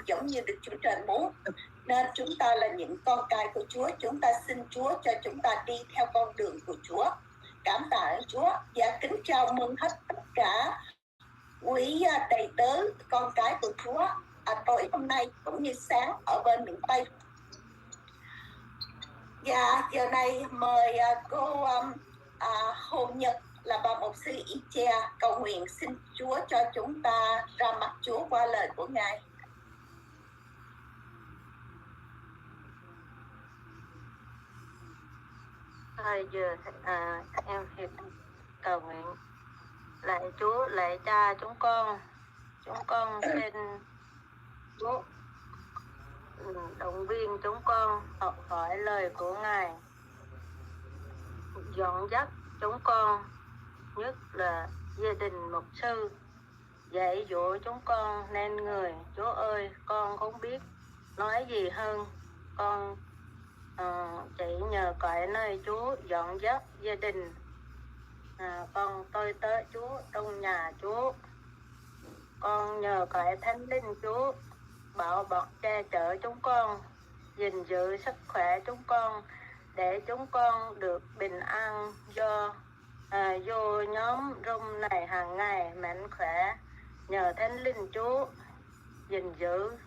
giống như Đức Chúa Trời muốn. Nên chúng ta là những con cái của Chúa, chúng ta xin Chúa cho chúng ta đi theo con đường của Chúa. Cảm tạ ơn Chúa và kính chào mừng hết tất cả quý đầy tớ con cái của Chúa tối hôm nay cũng như sáng ở bên miền Tây. Và giờ này mời cô Hồ Nhật là bà mục sư Ichea cầu nguyện xin Chúa cho chúng ta ra mắt Chúa qua lời của Ngài. Giờ em hiệp cầu nguyện. Lạy Chúa, lạy Cha chúng con xin Chúa động viên chúng con học hỏi lời của Ngài, dẫn dắt chúng con, nhất là gia đình mục sư, dạy dỗ chúng con nên người. Chúa ơi, con không biết nói gì hơn, con chỉ nhờ cậy nơi Chúa dẫn dắt gia đình con tôi tới Chúa trong nhà Chúa. Con nhờ cậy Thánh Linh Chúa bảo bọc che chở chúng con, gìn giữ sức khỏe chúng con để chúng con được bình an vô nhóm room này hàng ngày mạnh khỏe. Nhờ Thánh Linh Chúa gìn giữ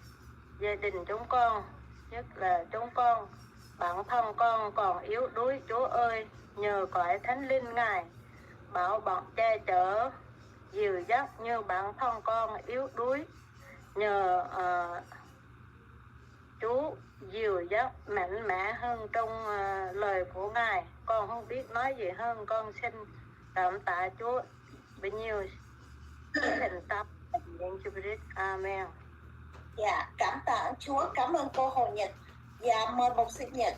gia đình chúng con, nhất là chúng con bản thân con còn yếu đuối. Chúa ơi, nhờ cõi Thánh Linh Ngài bảo bọc che chở dìu dắt như bản thân con yếu đuối. Nhờ Chúa dìu dắt mạnh mẽ hơn trong lời của Ngài. Con không biết nói gì hơn, con xin cảm tạ Chúa bao nhiêu thành tâm. Amen. Dạ, cảm tạ Chúa, cảm ơn cô Hồ Nhật. Dạ, mời mục sư Nhật.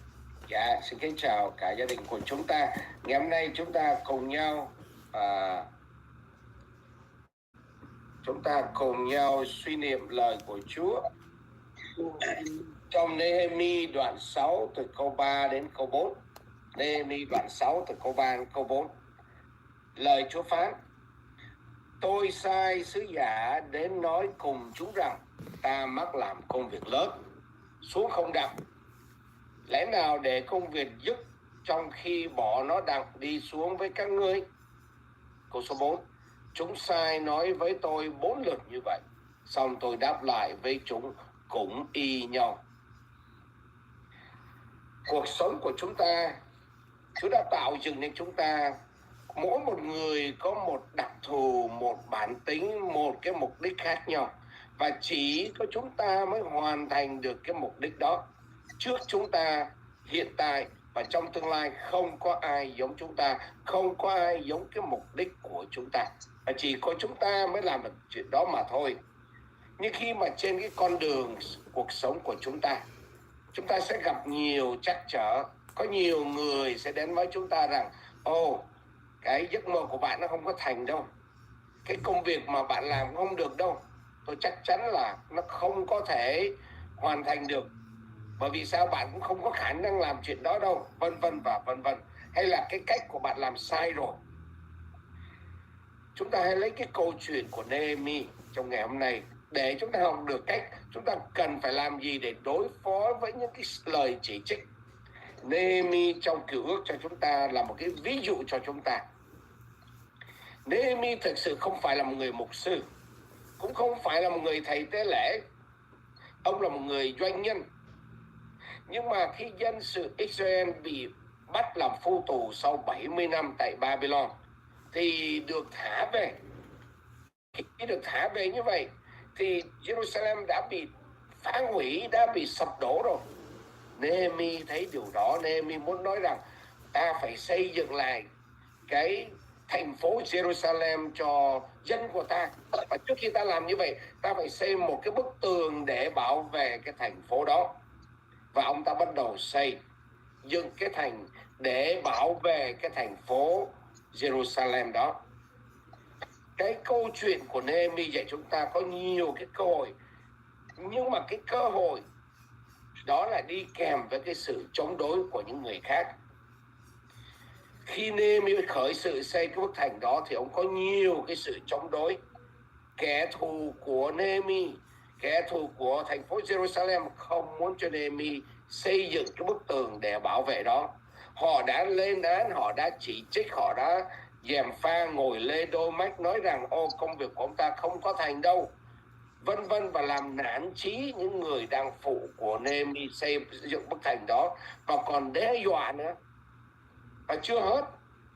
Dạ, xin kính chào cả gia đình của chúng ta. Ngày hôm nay chúng ta cùng nhau suy niệm lời của Chúa trong Nehemi đoạn 6 từ câu 3 đến câu 4. Nehemi đoạn 6 từ câu 3 đến câu 4. Lời Chúa phán: Tôi sai sứ giả đến nói cùng chúng rằng ta mắc làm công việc lớn, xuống không đặng. Lẽ nào để công việc dứt trong khi bỏ nó đặng đi xuống với các ngươi? Câu số 4. Chúng sai nói với tôi 4 lượt như vậy, xong tôi đáp lại với chúng cũng y nhau. Cuộc sống của chúng ta, Chúa đã tạo dựng nên chúng ta. Mỗi một người có một đặc thù, một bản tính, một cái mục đích khác nhau. Và chỉ có chúng ta mới hoàn thành được cái mục đích đó. Trước chúng ta, hiện tại và trong tương lai không có ai giống chúng ta, không có ai giống cái mục đích của chúng ta. Và chỉ có chúng ta mới làm được chuyện đó mà thôi. Nhưng khi mà trên cái con đường cuộc sống của chúng ta sẽ gặp nhiều trắc trở. Có nhiều người sẽ đến với chúng ta rằng: cái giấc mơ của bạn nó không có thành đâu, cái công việc mà bạn làm không được đâu, tôi chắc chắn là nó không có thể hoàn thành được. Bởi vì sao? Bạn cũng không có khả năng làm chuyện đó đâu, vân vân và vân vân. Hay là cái cách của bạn làm sai rồi. Chúng ta hãy lấy cái câu chuyện của Nehemi trong ngày hôm nay để chúng ta học được cách chúng ta cần phải làm gì để đối phó với những cái lời chỉ trích. Nehemi trong Cựu Ước cho chúng ta là một cái ví dụ cho chúng ta. Nehemi thực sự không phải là một người mục sư, cũng không phải là một người thầy tế lễ. Ông là một người doanh nhân. Nhưng mà khi dân sự Israel bị bắt làm phu tù sau 70 năm tại Babylon thì được thả về. Khi được thả về như vậy thì Jerusalem đã bị phá hủy, đã bị sập đổ rồi. Nehemi thấy điều đó, Nehemi muốn nói rằng ta phải xây dựng lại cái thành phố Jerusalem cho dân của ta. Và trước khi ta làm như vậy, ta phải xây một cái bức tường để bảo vệ cái thành phố đó. Và ông ta bắt đầu xây dựng cái thành để bảo vệ cái thành phố Jerusalem đó. Cái câu chuyện của Nehemi dạy chúng ta có nhiều cái cơ hội, nhưng mà cái cơ hội đó là đi kèm với cái sự chống đối của những người khác. Khi Nehemi khởi sự xây cái bức thành đó thì ông có nhiều cái sự chống đối. Kẻ thù của Nehemi, Kẻ thù của thành phố Jerusalem không muốn cho Nehemi xây dựng cái bức tường để bảo vệ đó. Họ đã lên án, họ đã chỉ trích, họ đã gièm pha, ngồi lê đôi mắt nói rằng ô, công việc của ông ta không có thành đâu, vân vân, và làm nản chí những người đang phụ của Nehemi xây dựng bức thành đó, và còn đe dọa nữa. Và chưa hết,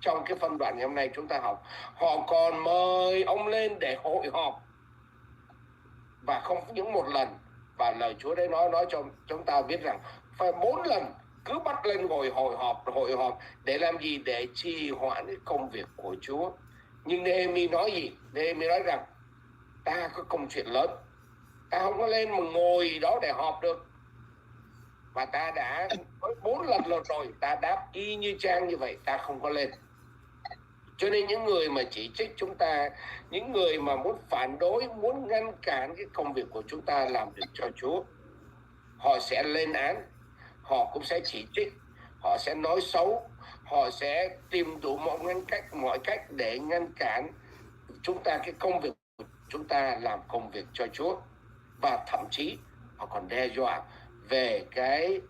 trong cái phân đoạn ngày hôm nay chúng ta học, họ còn mời ông lên để hội họp, và không những một lần. Và lời Chúa đấy nói cho chúng ta biết rằng phải 4 lần cứ bắt lên ngồi hội họp để làm gì? Để trì hoãn cái công việc của Chúa. Nhưng Nehemi nói gì? Nehemi nói rằng ta có công chuyện lớn, ta không có lên mà ngồi đó để họp được, và ta đã nói 4 lần rồi, ta đáp y như Trang như vậy, ta không có lên. Cho nên những người mà chỉ trích chúng ta, những người mà muốn phản đối, muốn ngăn cản cái công việc của chúng ta làm việc cho Chúa, họ sẽ lên án, họ cũng sẽ chỉ trích, họ sẽ nói xấu, họ sẽ tìm đủ mọi cách để ngăn cản chúng ta, cái công việc của chúng ta làm công việc cho Chúa. Và thậm chí họ còn đe dọa về cái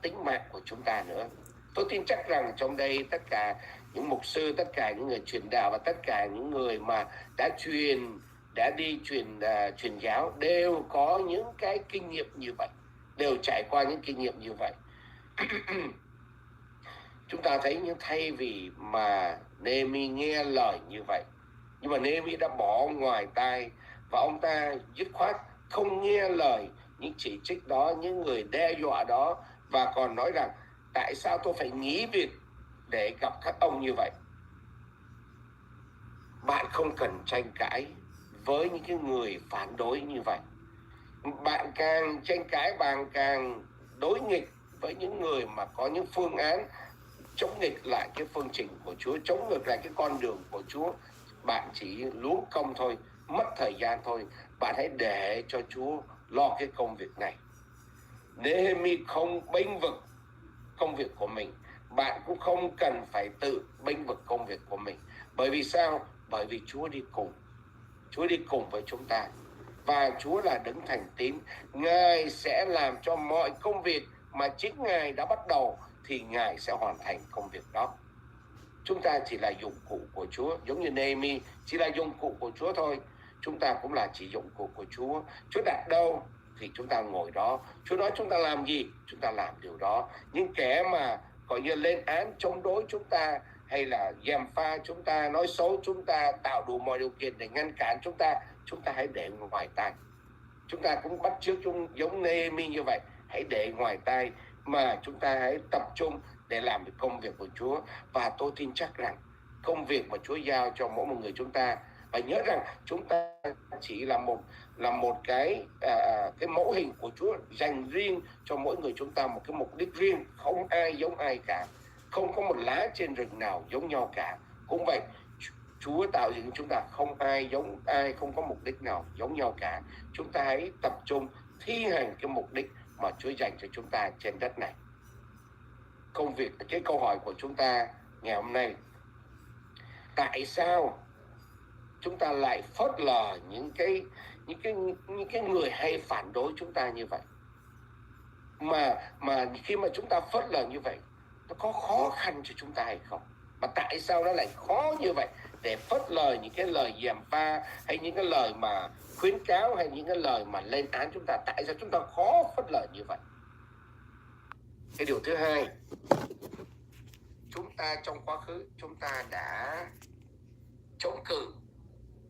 tính mạng của chúng ta nữa. Tôi tin chắc rằng trong đây tất cả những mục sư, tất cả những người truyền đạo và tất cả những người mà đã đi truyền giáo đều có những cái kinh nghiệm như vậy, đều trải qua những kinh nghiệm như vậy. Chúng ta thấy như thay vì mà Nehemi nghe lời như vậy, nhưng mà Nehemi đã bỏ ngoài tai, và ông ta dứt khoát không nghe lời những chỉ trích đó, những người đe dọa đó, và còn nói rằng tại sao tôi phải nghỉ việc để gặp các ông như vậy. Bạn không cần tranh cãi với những cái người phản đối như vậy. Bạn càng tranh cãi, bạn càng đối nghịch với những người mà có những phương án chống nghịch lại cái phương trình của Chúa, chống ngược lại cái con đường của Chúa. Bạn chỉ luống công thôi, mất thời gian thôi. Bạn hãy để cho Chúa lo cái công việc này. Nehemi không bênh vực công việc của mình, bạn cũng không cần phải tự bênh vực công việc của mình. Bởi vì sao? Bởi vì Chúa đi cùng. Chúa đi cùng với chúng ta, và Chúa là đấng thành tín. Ngài sẽ làm cho mọi công việc mà chính Ngài đã bắt đầu thì Ngài sẽ hoàn thành công việc đó. Chúng ta chỉ là dụng cụ của Chúa, giống như Nehemi chỉ là dụng cụ của Chúa thôi. Chúng ta cũng là chỉ dụng cụ của Chúa. Chúa đặt đâu thì chúng ta ngồi đó. Chúa nói chúng ta làm gì, chúng ta làm điều đó. Những kẻ mà gọi như lên án chống đối chúng ta, hay là gièm pha chúng ta, nói xấu chúng ta, tạo đủ mọi điều kiện để ngăn cản chúng ta hãy để ngoài tai. Chúng ta cũng bắt chước giống Nehemi như vậy, hãy để ngoài tai, mà chúng ta hãy tập trung để làm được công việc của Chúa. Và tôi tin chắc rằng công việc mà Chúa giao cho mỗi một người chúng ta, và nhớ rằng chúng ta chỉ là một cái mẫu hình của Chúa dành riêng cho mỗi người chúng ta, một cái mục đích riêng, không ai giống ai cả, không có một lá trên rừng nào giống nhau cả. Cũng vậy, Chúa tạo dựng chúng ta không ai giống ai, không có mục đích nào giống nhau cả. Chúng ta hãy tập trung thi hành cái mục đích mà Chúa dành cho chúng ta trên đất này. Công việc, cái câu hỏi của chúng ta ngày hôm nay, tại sao chúng ta lại phớt lờ những cái người hay phản đối chúng ta như vậy? Mà khi mà chúng ta phớt lờ như vậy, nó có khó khăn cho chúng ta hay không? Mà tại sao nó lại khó như vậy, để phớt lờ những cái lời gièm pha, hay những cái lời mà khuyến cáo, hay những cái lời mà lên án chúng ta? Tại sao chúng ta khó phớt lờ như vậy? Cái điều thứ hai, chúng ta trong quá khứ chúng ta đã chống cự,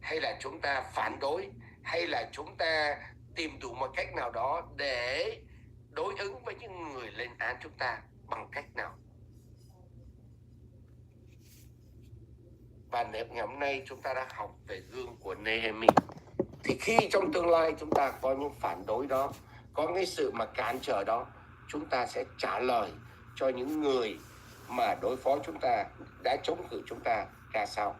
hay là chúng ta phản đối, hay là chúng ta tìm đủ một cách nào đó để đối ứng với những người lên án chúng ta bằng cách nào? Và nếu ngày hôm nay chúng ta đã học về gương của Nehemi, thì khi trong tương lai chúng ta có những phản đối đó, có cái sự mà cản trở đó, chúng ta sẽ trả lời cho những người mà đối phó chúng ta, đã chống cự chúng ta ra sao.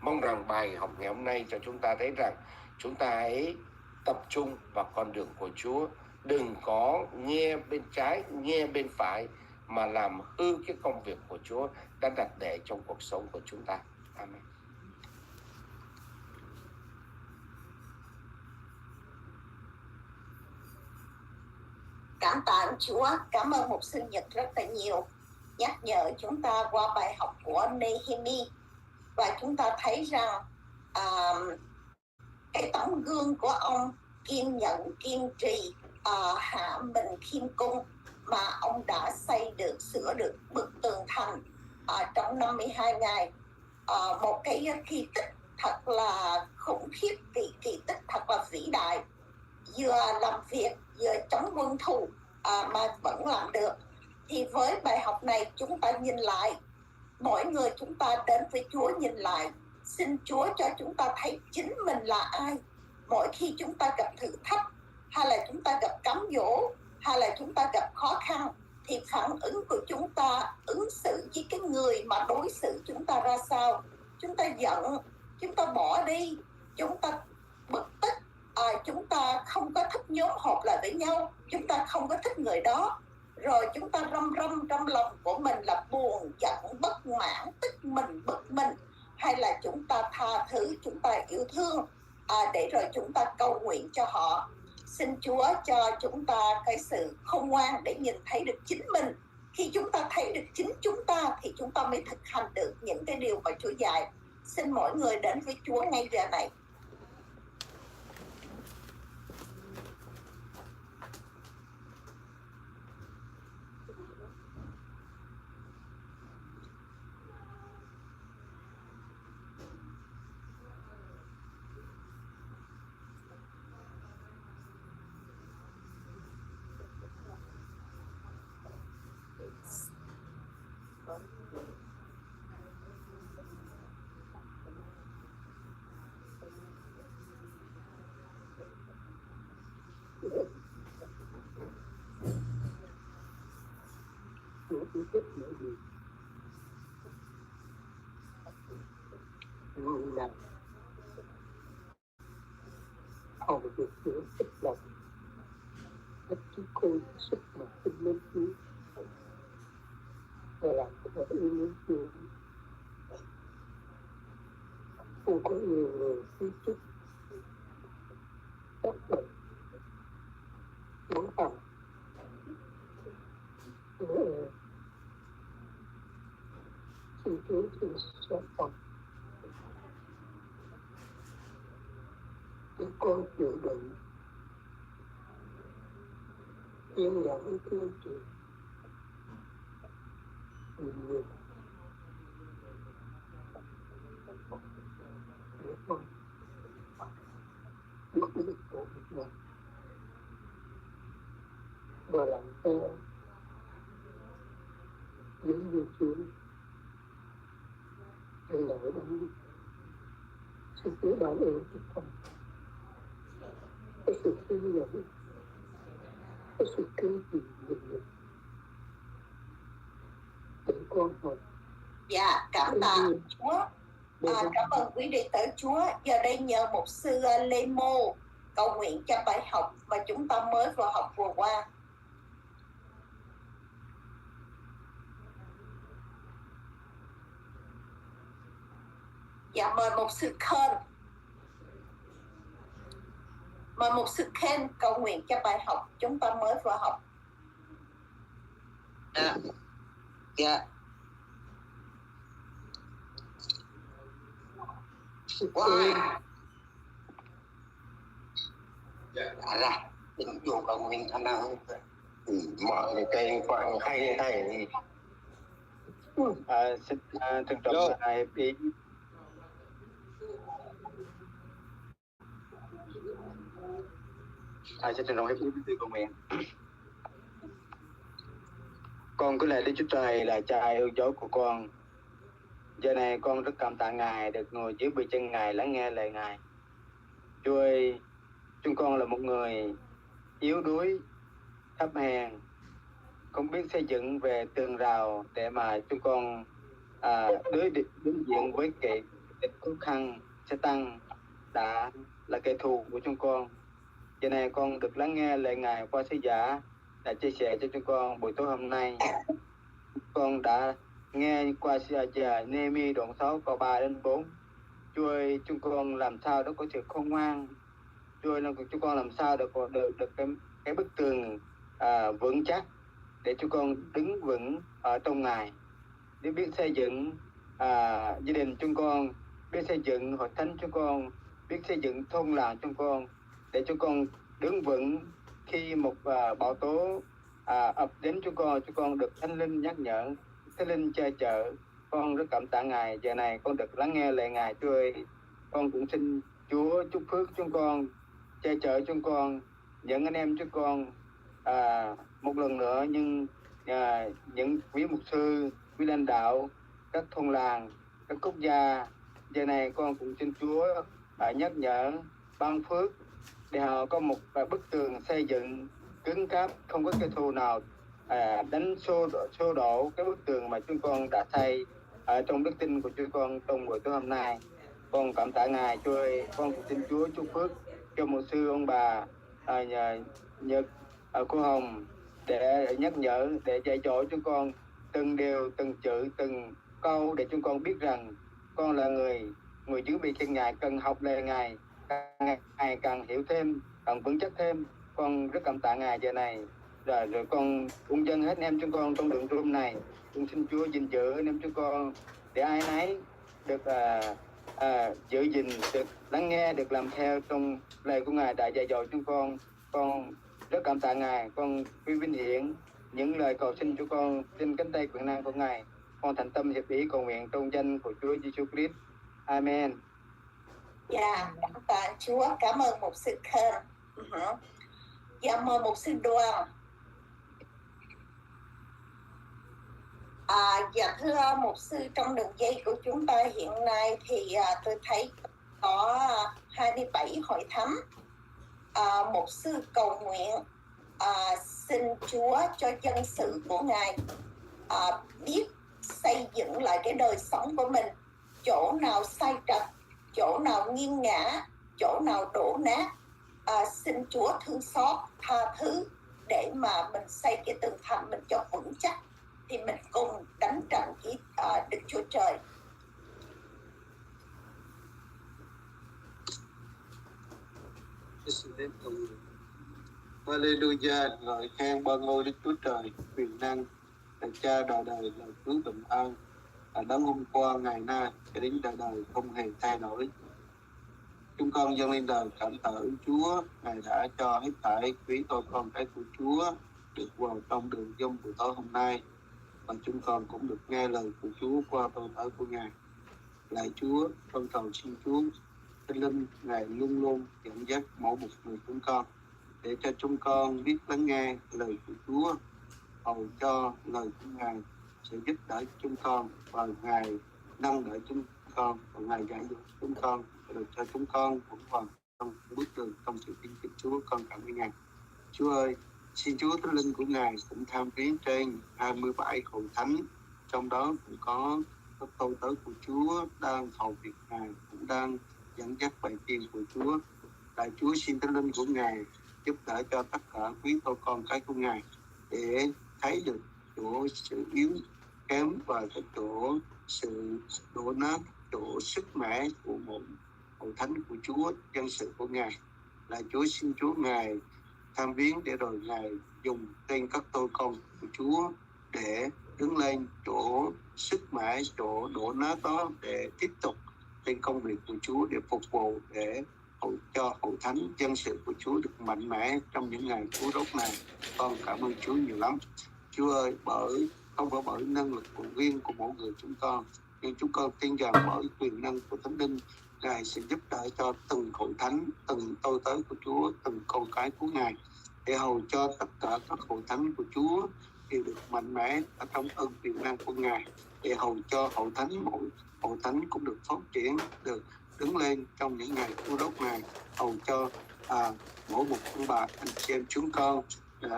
Mong rằng bài học ngày hôm nay cho chúng ta thấy rằng chúng ta hãy tập trung vào con đường của Chúa, đừng có nghe bên trái, nghe bên phải, mà làm hư cái công việc của Chúa đã đặt để trong cuộc sống của chúng ta. Amen. Cảm tạ Chúa. Cảm ơn mục sư Nhật rất là nhiều, nhắc nhở chúng ta qua bài học của Nehemi, và chúng ta thấy rằng cái tấm gương của ông kiên nhẫn, kiên trì, hạ mình khiêm cung, mà ông đã xây được, sửa được bức tường thành trong 52 ngày. Một cái kỳ tích thật là khủng khiếp, kỳ tích thật là vĩ đại, vừa làm việc vừa chống quân thù mà vẫn làm được. Thì với bài học này chúng ta nhìn lại, mỗi người chúng ta đến với Chúa nhìn lại, xin Chúa cho chúng ta thấy chính mình là ai. Mỗi khi chúng ta gặp thử thách, hay là chúng ta gặp cám dỗ, hay là chúng ta gặp khó khăn, thì phản ứng của chúng ta ứng xử với cái người mà đối xử chúng ta ra sao. Chúng ta giận, chúng ta bỏ đi, chúng ta bực tức, chúng ta không có thích nhóm họp lại với nhau, chúng ta không có thích người đó, rồi chúng ta răm răm trong lòng của mình là buồn, giận, bất mãn, tức mình, bực mình, hay là chúng ta tha thứ, chúng ta yêu thương, để rồi chúng ta cầu nguyện cho họ. Xin Chúa cho chúng ta cái sự khôn ngoan để nhìn thấy được chính mình. Khi chúng ta thấy được chính chúng ta thì chúng ta mới thực hành được những cái điều mà Chúa dạy. Xin mỗi người đến với Chúa ngay giờ này. Là hầu được Chúa kích động, giúp chúng con sức mà tin lên Chúa và làm cho yêu mến Chúa. Không có nhiều người khi chúc tác động muốn tầm xin Chúa xin xoa phòng. Chúng con chịu đựng, kiên nhẫn kiên trì, nhiều để con biết đức của mình và làm theo những điều Chúa để nổi đến. Xin Chúa ban ơn cho con cái sự kiên nhẫn, cái sự kiên trì mình để con học. Dạ, cảm tạ Chúa. Cảm ơn quý đệ tử Chúa. Giờ đây nhờ mục sư Lê Mô cầu nguyện cho bài học mà chúng ta mới vừa học vừa qua. Dạ, mời mục sư Khen. Mời mục sư Khen cầu nguyện cho bài học chúng ta mới vừa học. Dạ. Wow. Ra định vô cầu nguyện tham nào mọi người cây quảng hay thì xin trân trọng ngài ý. Xin trân trọng hiệp ý với cầu nguyện. Con cứ lạy Đức Chúa Trời là Cha yêu dấu của con. Giờ này con rất cảm tạ Ngài được ngồi dưới bề chân Ngài lắng nghe lời Ngài. Chúa ơi, chúng con là một người yếu đuối, thấp hèn, không biết xây dựng về tường rào để mà chúng con đối diện với kẻ khó khăn sẽ tăng đã là kẻ thù của chúng con. Giờ này con được lắng nghe lời Ngài qua sứ giả đã chia sẻ cho chúng con buổi tối hôm nay. Con đã nghe qua sứ giả Nehemi đoạn 6 câu 3 đến 4. Chúa ơi, chúng con làm sao đó có sự khôn ngoan. Chúa ơi, chúng con làm sao được cái bức tường vững chắc để chúng con đứng vững ở trong Ngài, để biết xây dựng gia đình chúng con, biết xây dựng hội thánh chúng con, biết xây dựng thôn làng chúng con, để chúng con đứng vững khi một bão tố ập đến chúng con được Thánh Linh nhắc nhở, Thánh Linh che chở. Con rất cảm tạ Ngài, giờ này con được lắng nghe lời Ngài. Chúa ơi, con cũng xin Chúa chúc phước chúng con, che chở chúng con, những anh em chúng con. Một lần nữa, nhưng những quý mục sư, quý lãnh đạo các thôn làng, các quốc gia, giờ này con cũng xin Chúa nhắc nhở, ban phước để họ có một bức tường xây dựng cứng cáp, không có kẻ thù nào đánh xô đổ cái bức tường mà chúng con đã xây ở trong đức tin của chúng con trong buổi tối hôm nay. Con cảm tạ Ngài. Chúa ơi, con cũng xin Chúa chúc phước cho một sư ông bà Nhật, cô Hồng, để nhắc nhở, để dạy dỗ chúng con từng điều, từng chữ, từng câu, để chúng con biết rằng con là người dưới bị chân Ngài, cần học lời Ngài, Ngài càng hiểu thêm, càng vững chắc thêm. Con rất cảm tạ Ngài giờ này. Rồi con cũng dâng hết anh em chúng con trong đường room này, cũng xin Chúa gìn giữ anh em chúng con, để ai nấy được giữ gìn, được lắng nghe, được làm theo trong lời của Ngài đã dạy dỗ chúng con. Con rất cảm tạ Ngài. Con quy vinh hiển những lời cầu xin của con trên cánh tay quyền năng của Ngài. Con thành tâm hiệp ý cầu nguyện trong danh của Chúa Giêsu Christ. Amen. Dạ, cảm tạ Chúa. Cảm ơn mục sư Khên. Dạ, mời mục sư Đoàn. Dạ thưa mục sư, trong đường dây của chúng ta hiện nay thì tôi thấy có 27 hội thánh. Mục sư cầu nguyện xin Chúa cho dân sự của Ngài biết xây dựng lại cái đời sống của mình, chỗ nào sai trật, chỗ nào nghiêng ngã, chỗ nào đổ nát, xin Chúa thương xót, tha thứ, để mà mình xây cái tường thành mình cho vững chắc, thì mình cùng đánh trận với Đức Chúa Trời. Hallelujah, ngợi khen ba ngôi Đức Chúa Trời quyền năng, là Cha đời đời, là cứu bình an, là đấng hôm qua ngày nay cho đến đời đời không hề thay đổi. Chúng con dâng lên đời cảm tạ ơn Chúa, Ngài đã cho hết thảy quý tôi con cái của Chúa được vào trong đường dông của tối hôm nay, và chúng con cũng được nghe lời của Chúa qua tôi tớ của Ngài. Lạy Chúa, con cầu xin Chúa Thánh Linh Ngài luôn luôn dẫn dắt mỗi một người chúng con, để cho chúng con biết lắng nghe lời của Chúa, hầu cho lời của Ngài sẽ giúp đỡ chúng con, và Ngài nâng đỡ chúng con, và Ngài dạy dỗ chúng con, để cho chúng con cũng vào trong bước đường trong sự tin kính Chúa. Con cảm ơn Ngài. Chúa ơi, xin Chúa Thánh Linh của Ngài cũng tham viếng trên 27 hội thánh, trong đó cũng có các tôi tớ của Chúa đang hầu việc Ngài, cũng đang dẫn dắt bài tiền của Chúa. Đại Chúa xin Thánh Linh của Ngài giúp đỡ cho tất cả quý tôi con cái của Ngài, để thấy được chỗ sự yếu kém và cái chỗ sự đổ nát, chỗ sức mẻ của một hội thánh của Chúa, dân sự của Ngài. Là Chúa xin Chúa Ngài tham viếng, để rồi Ngài dùng tên các tôi con của Chúa để đứng lên chỗ sức mẻ, chỗ đổ nát đó, để tiếp tục trên công việc của Chúa, để phục vụ, để cho hội thánh dân sự của Chúa được mạnh mẽ trong những ngày cuối đốt này. Con cảm ơn Chúa nhiều lắm. Chúa ơi, không phải bởi năng lực của riêng của mỗi người chúng con, nhưng chúng con tin rằng bởi quyền năng của Thánh Linh, Ngài sẽ giúp đỡ cho từng hội thánh, từng tôi tớ của Chúa, từng con cái của Ngài, để hầu cho tất cả các hội thánh của Chúa đều được mạnh mẽ ở trong ơn quyền năng của Ngài, để hầu cho hội thánh cũng được phát triển, được đứng lên trong những ngày cuối đốt này, hầu cho mỗi một ông bà anh chị em chúng con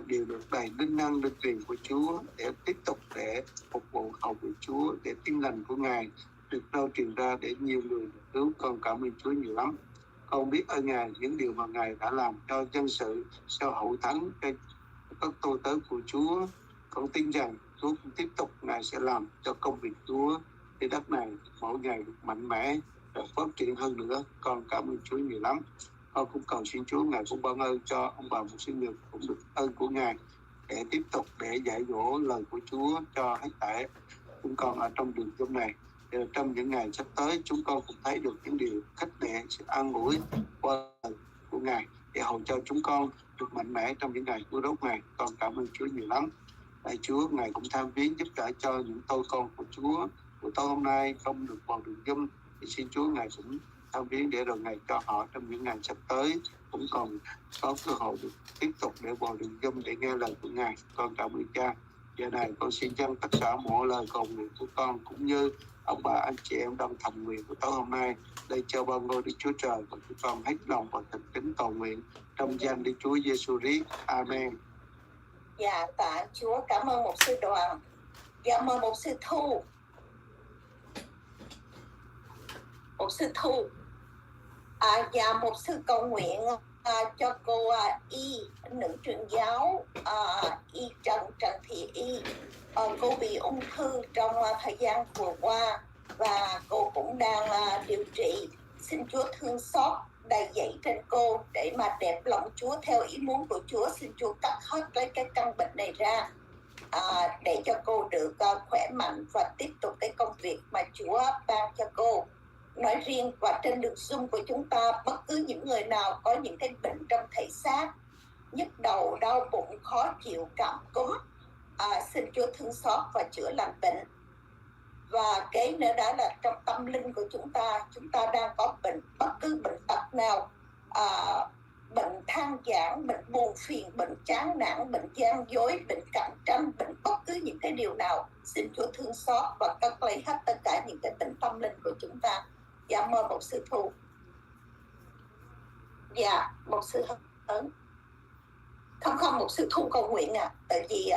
đều được đầy linh năng linh truyền của Chúa, để tiếp tục để phục vụ hầu việc Chúa, để tin lành của Ngài được rao truyền ra, để nhiều người được cứu. Con cảm ơn Chúa nhiều lắm. Con biết ơn Ngài những điều mà Ngài đã làm cho dân sự, cho hội thánh, cho các tôi tớ của Chúa. Con tin rằng Chúa cũng tiếp tục Ngài sẽ làm cho công việc Chúa trên đất này mỗi ngày được mạnh mẽ và phát triển hơn nữa. Con cảm ơn Chúa nhiều lắm. Con cũng cầu xin Chúa Ngài cũng ban ơn cho ông bà một sinh nhật cũng được ơn của Ngài, để tiếp tục để dạy dỗ lời của Chúa cho hết thảy chúng con ở trong đường chung này. Để trong những ngày sắp tới chúng con cũng thấy được những điều khích lệ, sự an ủi qua lời của Ngài để hầu cho chúng con được mạnh mẽ trong những ngày cuối đốt này. Con cảm ơn Chúa nhiều lắm. Lạy Chúa, Ngài cũng tham viếng giúp đỡ cho những tôi con của Chúa của tôi hôm nay không được vào đường Zoom, thì xin Chúa Ngài cũng tham viếng để rồi Ngài cho họ trong những ngày sắp tới cũng còn có cơ hội được tiếp tục để vào đường Zoom để nghe lời của Ngài. Con cảm ơn Cha. Giờ này con xin dâng tất cả mọi lời cầu nguyện của con cũng như ông bà anh chị em đang thầm nguyện của tối hôm nay đây cho ban ngôi Đức Chúa Trời, và chúng con hết lòng và thành kính cầu nguyện trong danh Đức Chúa Giêsu Christ. Amen. Dạ, tạ Chúa. Cảm ơn một sư Đoàn. Dạ, mời một sư Thu. Một sư Thu. Dạ, một sư cầu nguyện cho cô Y, nữ truyền giáo Y Trần Thị Y. Cô bị ung thư trong thời gian vừa qua và cô cũng đang điều trị. Xin Chúa thương xót đầy dẫy trên cô để mà đẹp lòng Chúa theo ý muốn của Chúa. Xin Chúa cắt hết lấy cái căn bệnh này ra để cho cô được khỏe mạnh và tiếp tục cái công việc mà Chúa ban cho cô. Nói riêng và trên đường Zoom của chúng ta, bất cứ những người nào có những cái bệnh trong thể xác, nhức đầu, đau bụng, khó chịu, cảm cúm, xin Chúa thương xót và chữa lành bệnh. Và cái nữa đó là trong tâm linh của chúng ta đang có bệnh, bất cứ bệnh tật nào, bệnh than vãn, bệnh buồn phiền, bệnh chán nản, bệnh gian dối, bệnh cạnh tranh, bệnh bất cứ những cái điều nào, xin Chúa thương xót và cất lấy hết tất cả những cái bệnh tâm linh của chúng ta. Dạ, mời một sư Thu. Dạ, một sư Hấn. Không, một sư Thu cầu nguyện tại vì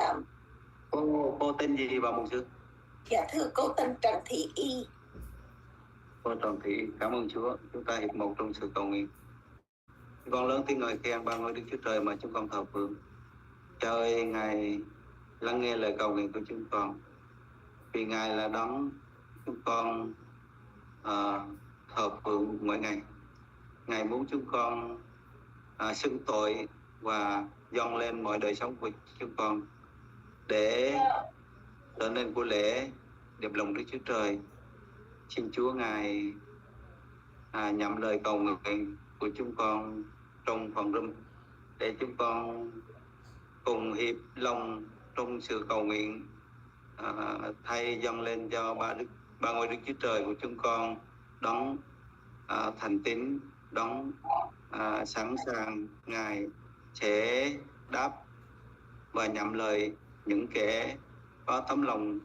cô tên gì và một sư? Dạ, thưa cô tên Trần Thị Y. Cô Trần Thị Y, cảm ơn Chúa. Chúng ta hiệp một trong sự cầu nguyện. Con lớn tiếng ngợi khen ban ngôi Đức Chúa Trời mà chúng con thờ phượng. Cha ơi, Ngài lắng nghe lời cầu nguyện của chúng con. Vì Ngài là đấng chúng con thờ phượng mỗi ngày. Ngài muốn chúng con xưng tội và dâng lên mọi đời sống của chúng con để trở nên của lễ đẹp lòng Đức Chúa Trời. Xin Chúa Ngài nhậm lời cầu nguyện của chúng con trong phòng room để chúng con cùng hiệp lòng trong sự cầu nguyện thay dâng lên cho ba ngôi Đức Chúa Trời của chúng con, đấng thành tín, đấng sẵn sàng. Ngài sẽ đáp và nhậm lời những kẻ có tấm lòng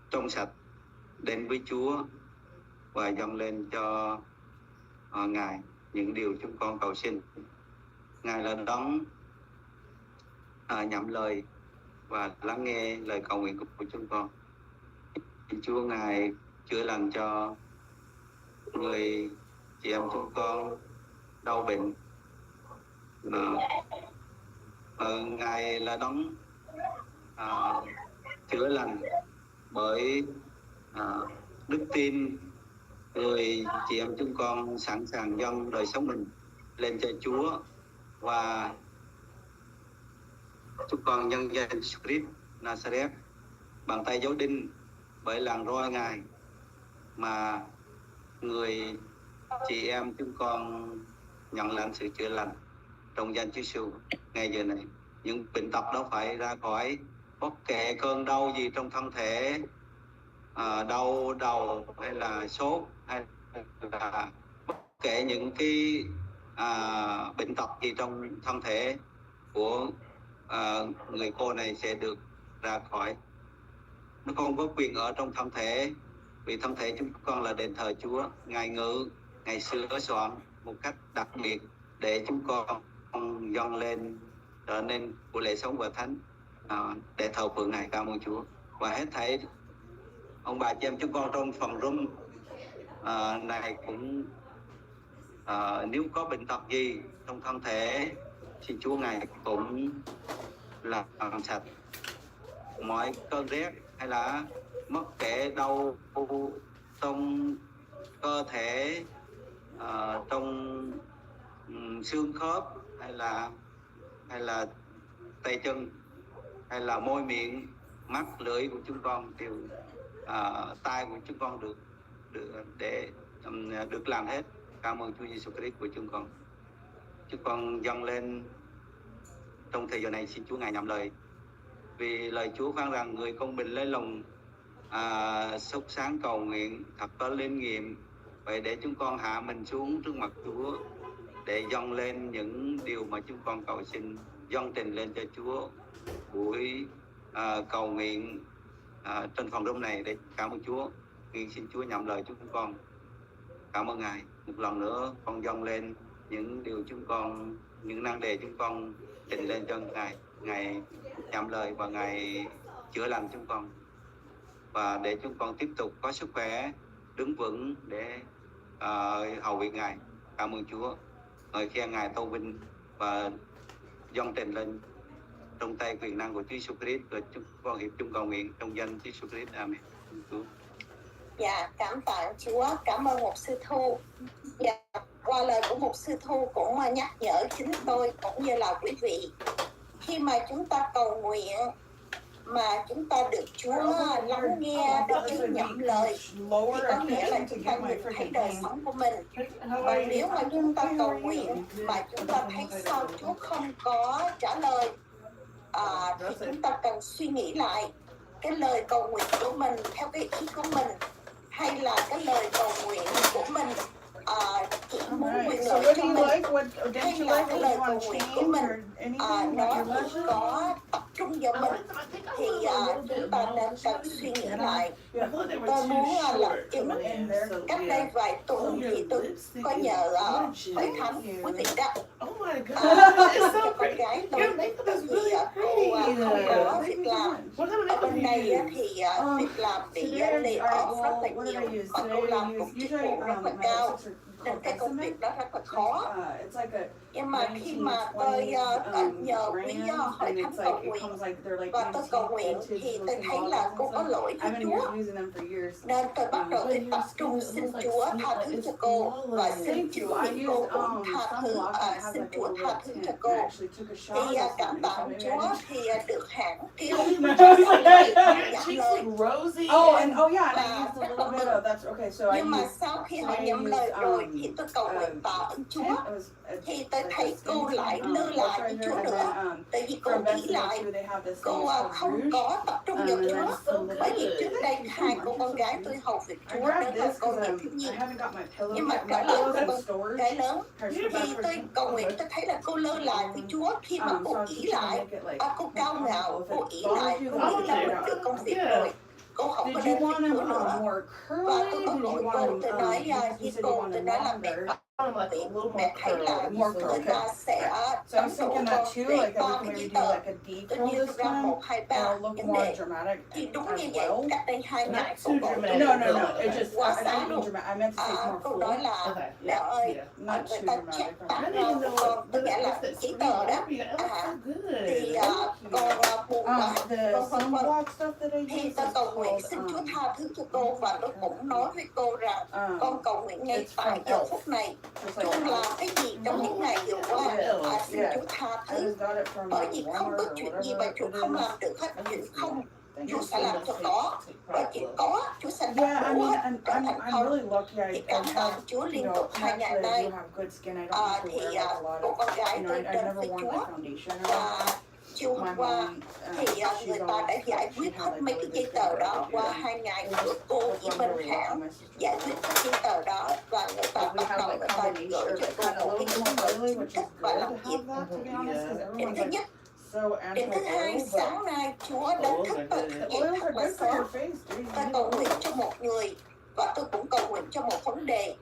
trong sạch đến với Chúa và dâng lên cho Ngài những điều chúng con cầu xin. Ngài là đấng nhậm lời và lắng nghe lời cầu nguyện của chúng con. Xin Chúa Ngài chữa lành cho người chị em chúng con đau bệnh. Ngài là đấng chữa lành bởi đức tin người chị em chúng con sẵn sàng dâng đời sống mình lên cho Chúa, và chúng con nhân danh Christ Nazareth bàn tay dấu đinh bởi làn roi Ngài mà người chị em chúng con nhận lãnh sự chữa lành trong danh Chúa Giêsu. Ngay giờ này những bệnh tật đó phải ra khỏi, bất kể cơn đau gì trong thân thể, đau đầu hay là sốt hay là bất kể những cái bệnh tật gì trong thân thể của người cô này sẽ được ra khỏi. Nó không có quyền ở trong thân thể, vì thân thể chúng con là đền thờ Chúa. Ngài ngự, Ngài sửa soạn một cách đặc biệt để chúng con dâng lên trở nên của lễ sống và thánh để thờ phượng Ngài. Cảm ơn Chúa. Và hết thảy ông bà chị em chúng con trong phòng room này cũng nếu có bệnh tật gì trong thân thể, xin Chúa Ngài cũng làm sạch mọi cơn rét hay là mất kể đau trong cơ thể, trong xương khớp hay là hay là tay chân, hay là môi miệng, mắt, lưỡi của chúng con đều, tai của chúng con được được làm hết. Cảm ơn Chúa Giêsu Christ của chúng con. Chúng con dâng lên trong thời giờ này, xin Chúa ngài nhậm lời. Vì lời Chúa phán rằng người công bình lấy lòng sốt sáng cầu nguyện thật có linh nghiệm. Vậy để chúng con hạ mình xuống trước mặt Chúa để dâng lên những điều mà chúng con cầu xin, dâng trình lên cho Chúa buổi cầu nguyện trên phòng room này. Để cảm ơn Chúa. Xin Chúa nhậm lời chúng con. Cảm ơn Ngài. Một lần nữa con dâng lên những điều chúng con, những năng đề chúng con trình lên cho Ngài. Ngài nhậm lời và Ngài chữa lành chúng con, và để chúng con tiếp tục có sức khỏe, đứng vững để hầu việc Ngài. Cảm ơn Chúa. Ngợi khen Ngài tôn vinh và dâng trình lên trong tay quyền năng của Chúa Giêsu Christ. Rồi chúng con hiệp chung cầu nguyện trong danh Chúa Giêsu Christ. Amen. Dạ, cảm tạ Chúa. Cảm ơn mục sư Thu. Dạ, qua lời của mục sư Thu cũng nhắc nhở chính tôi cũng như là quý vị, khi mà chúng ta cầu nguyện mà chúng ta được Chúa lắng nghe, được Chúa nhậm lời, thì có nghĩa là chúng ta nhìn thấy đời sống của mình. Và nếu mà chúng ta cầu nguyện mà chúng ta thấy sao Chúa không có trả lời, thì chúng ta cần suy nghĩ lại cái lời cầu nguyện của mình theo cái ý của mình, hay là cái lời cầu nguyện của mình chỉ muốn quyền lợi cho mình, hay là cái lời cầu nguyện của mình nó chỉ có tập trung vào mình, thì chúng ta nên cần suy nghĩ lại. Tôi muốn lập chứng. Cách đây vài tuần thì tôi có nhờ Hội Thánh, quý vị đó, cho con gái tôi, bởi vì cô không có việc làm. Ở bên này thì việc làm bị lay off rất là nhiều, mà cô làm một chức vụ rất là cao, nên cái công việc đó rất là khó. Nhưng mà khi mà tôi nhờ quý Hội Thánh cầu nguyện và tôi cầu nguyện thì tôi thấy là cô có lỗi với Chúa, nên tôi bắt đầu tôi tập trung xin Chúa tha thứ cho cô, và xin chính vì cô cũng xin Chúa tha thứ cho cô. Thì cảm tạ Chúa thì được hãng kêu nhận lời. Nhưng mà sau khi họ nhận lời rồi thì tôi cầu nguyện tạ ơn Chúa, thì tôi thấy cô lại lơ là với Chúa nữa, tại vì cô nghĩ lại cô không có tập trung vào Chúa. Bởi vì trước đây hai cô con gái tôi hầu việc Chúa, đó là con người thiếu nhi. Nhưng mà cả lớn con gái lớn thì tôi cầu nguyện, tôi thấy là cô lơ là với Chúa. Khi mà cô nghĩ lại, cô cao ngạo, cô nghĩ lại, cô nghĩ là mình được công việc rồi, cô không có đến với Chúa nữa. Và tôi có gọi cô, tôi nói với cô, tôi nói là mẹ thấy là người ta sẽ đóng đổ con về 3 cái giấy tờ. Tôi nêu ra 1, 2, 3 vấn đề. Thì đúng như vậy, cách đây 2 ngày cô gọi tôi qua sáng luôn. Cô nói là mẹ ơi, người ta check background của con, tức nghĩa là giấy tờ đó. Thì con buồn quá, thì tôi cầu nguyện xin Chúa tha thứ cho cô, và tôi cũng nói với cô rằng con cầu nguyện ngay tại giờ phút này, Chúa làm cái gì trong những ngày vừa qua, xin Chúa tha thứ, bởi vì không có chuyện gì mà Chúa không làm được hết. Chuyện không, Chúa sẽ làm cho có, và chuyện có, Chúa sẽ đắp đổ hết trở thành không. Thì cảm ơn Chúa liên tục 2 ngày nay, thì cô con gái tôi đến với Chúa, và chiều hôm qua thì người ta đã giải quyết hết mấy cái giấy tờ đó. Qua 2 ngày nữa cô với bên hãng giải quyết các giấy tờ đó, và người ta bắt đầu người ta gửi cho cô một cái giấy tờ chính thức và làm việc. Điểm thứ nhất. Điểm thứ hai, sáng nay Chúa đã thức tôi thức dậy thật là sớm. Tôi cầu nguyện cho một người, và tôi cũng cầu nguyện cho một vấn đề.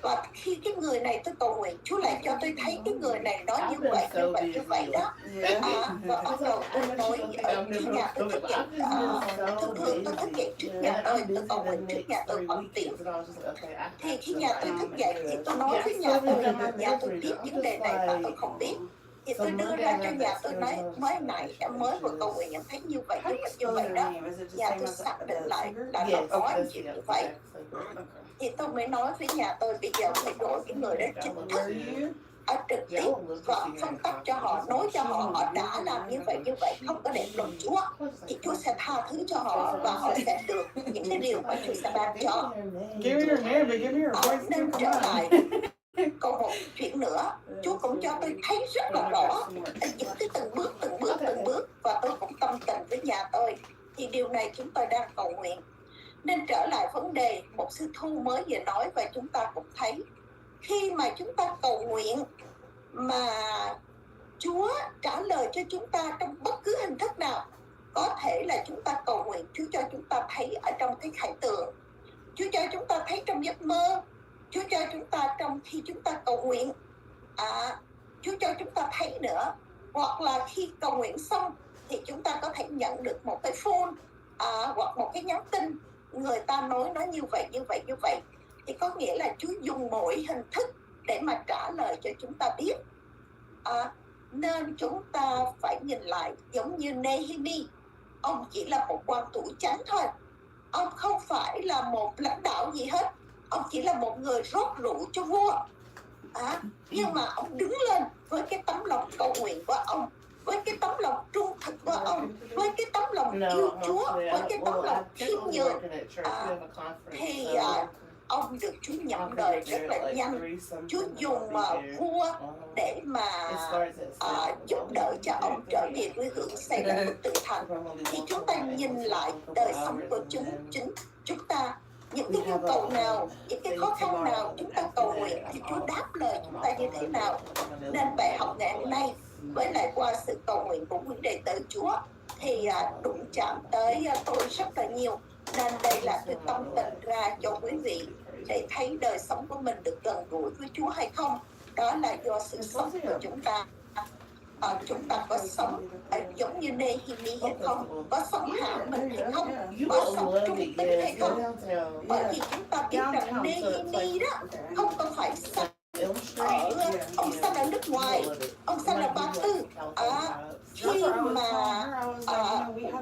Và khi cái người này tôi cầu nguyện, Chúa lại cho tôi thấy cái người này nói như vậy đó. Và bắt đầu tôi nói khi nhà tôi thức dậy, thường tôi thức dậy trước nhà tôi cầu nguyện trước nhà tôi bằng tiếng. Thì khi nhà tôi thức dậy thì tôi nói với nhà tôi biết vấn đề này và tôi không biết. Thì tôi đưa ra cho nhà tôi nói, mới này em mới vừa cầu nguyện em thấy như vậy đó. Nhà tôi xác định lại là nó có chuyện như vậy. Thì tôi mới nói với nhà tôi bây giờ phải đổi cái người đó chính thức trực tiếp và phân tích cho họ, nói nói cho họ đã làm như vậy không có đẹp lòng Chúa, thì Chúa sẽ tha thứ cho họ và họ sẽ được những cái điều mà Chúa sẽ ban cho. Nên trở lại còn một chuyện nữa, Chúa cũng cho tôi thấy rất là rõ những cái từng bước và tôi cũng tâm tình với nhà tôi, thì điều này chúng tôi đang cầu nguyện. Nên trở lại vấn đề một sư Thu mới vừa nói, và chúng ta cũng thấy khi mà chúng ta cầu nguyện mà Chúa trả lời cho chúng ta trong bất cứ hình thức nào, có thể là chúng ta cầu nguyện, Chúa cho chúng ta thấy ở trong cái khải tượng, Chúa cho chúng ta thấy trong giấc mơ, Chúa cho chúng ta trong khi chúng ta cầu nguyện, Chúa cho chúng ta thấy nữa, hoặc là khi cầu nguyện xong thì chúng ta có thể nhận được một cái phone hoặc một cái nhắn tin, người ta nói như vậy, thì có nghĩa là Chúa dùng mọi hình thức để mà trả lời cho chúng ta biết. Nên chúng ta phải nhìn lại giống như Nehemi, ông chỉ là một quan thủ chánh thôi, ông không phải là một lãnh đạo gì hết, ông chỉ là một người rót rượu cho vua, nhưng mà ông đứng lên với cái tấm lòng cầu nguyện của ông, với cái tấm lòng trung thực của ông, với cái tấm lòng yêu Chúa, với cái tấm lòng khiêm nhường, thì ông được Chúa nhận đời rất là nhanh. Chúa dùng vua để mà giúp đỡ cho ông trở về quê hương, xây lại bức tượng Thành. Thì chúng ta nhìn lại đời sống của chúng ta, những cái nhu cầu nào, những cái khó khăn nào chúng ta cầu nguyện thì Chúa đáp lời chúng ta như thế nào. Nên bài học ngày hôm nay với lại qua sự cầu nguyện của quý đệ tử Chúa thì đụng chạm tới tôi rất là nhiều. Nên đây là tôi tâm tình ra cho quý vị để thấy đời sống của mình được gần gũi với Chúa hay không. Đó là do sự sống của chúng ta. Chúng ta có sống giống như Nehemi hay không, có sống hạ mình hay không, có sống trung tín hay không. Bởi vì chúng ta biết rằng Nehemi đó không có phải sanh ông sanh ở nước ngoài, ông sanh ở Ba Tư. Khi mà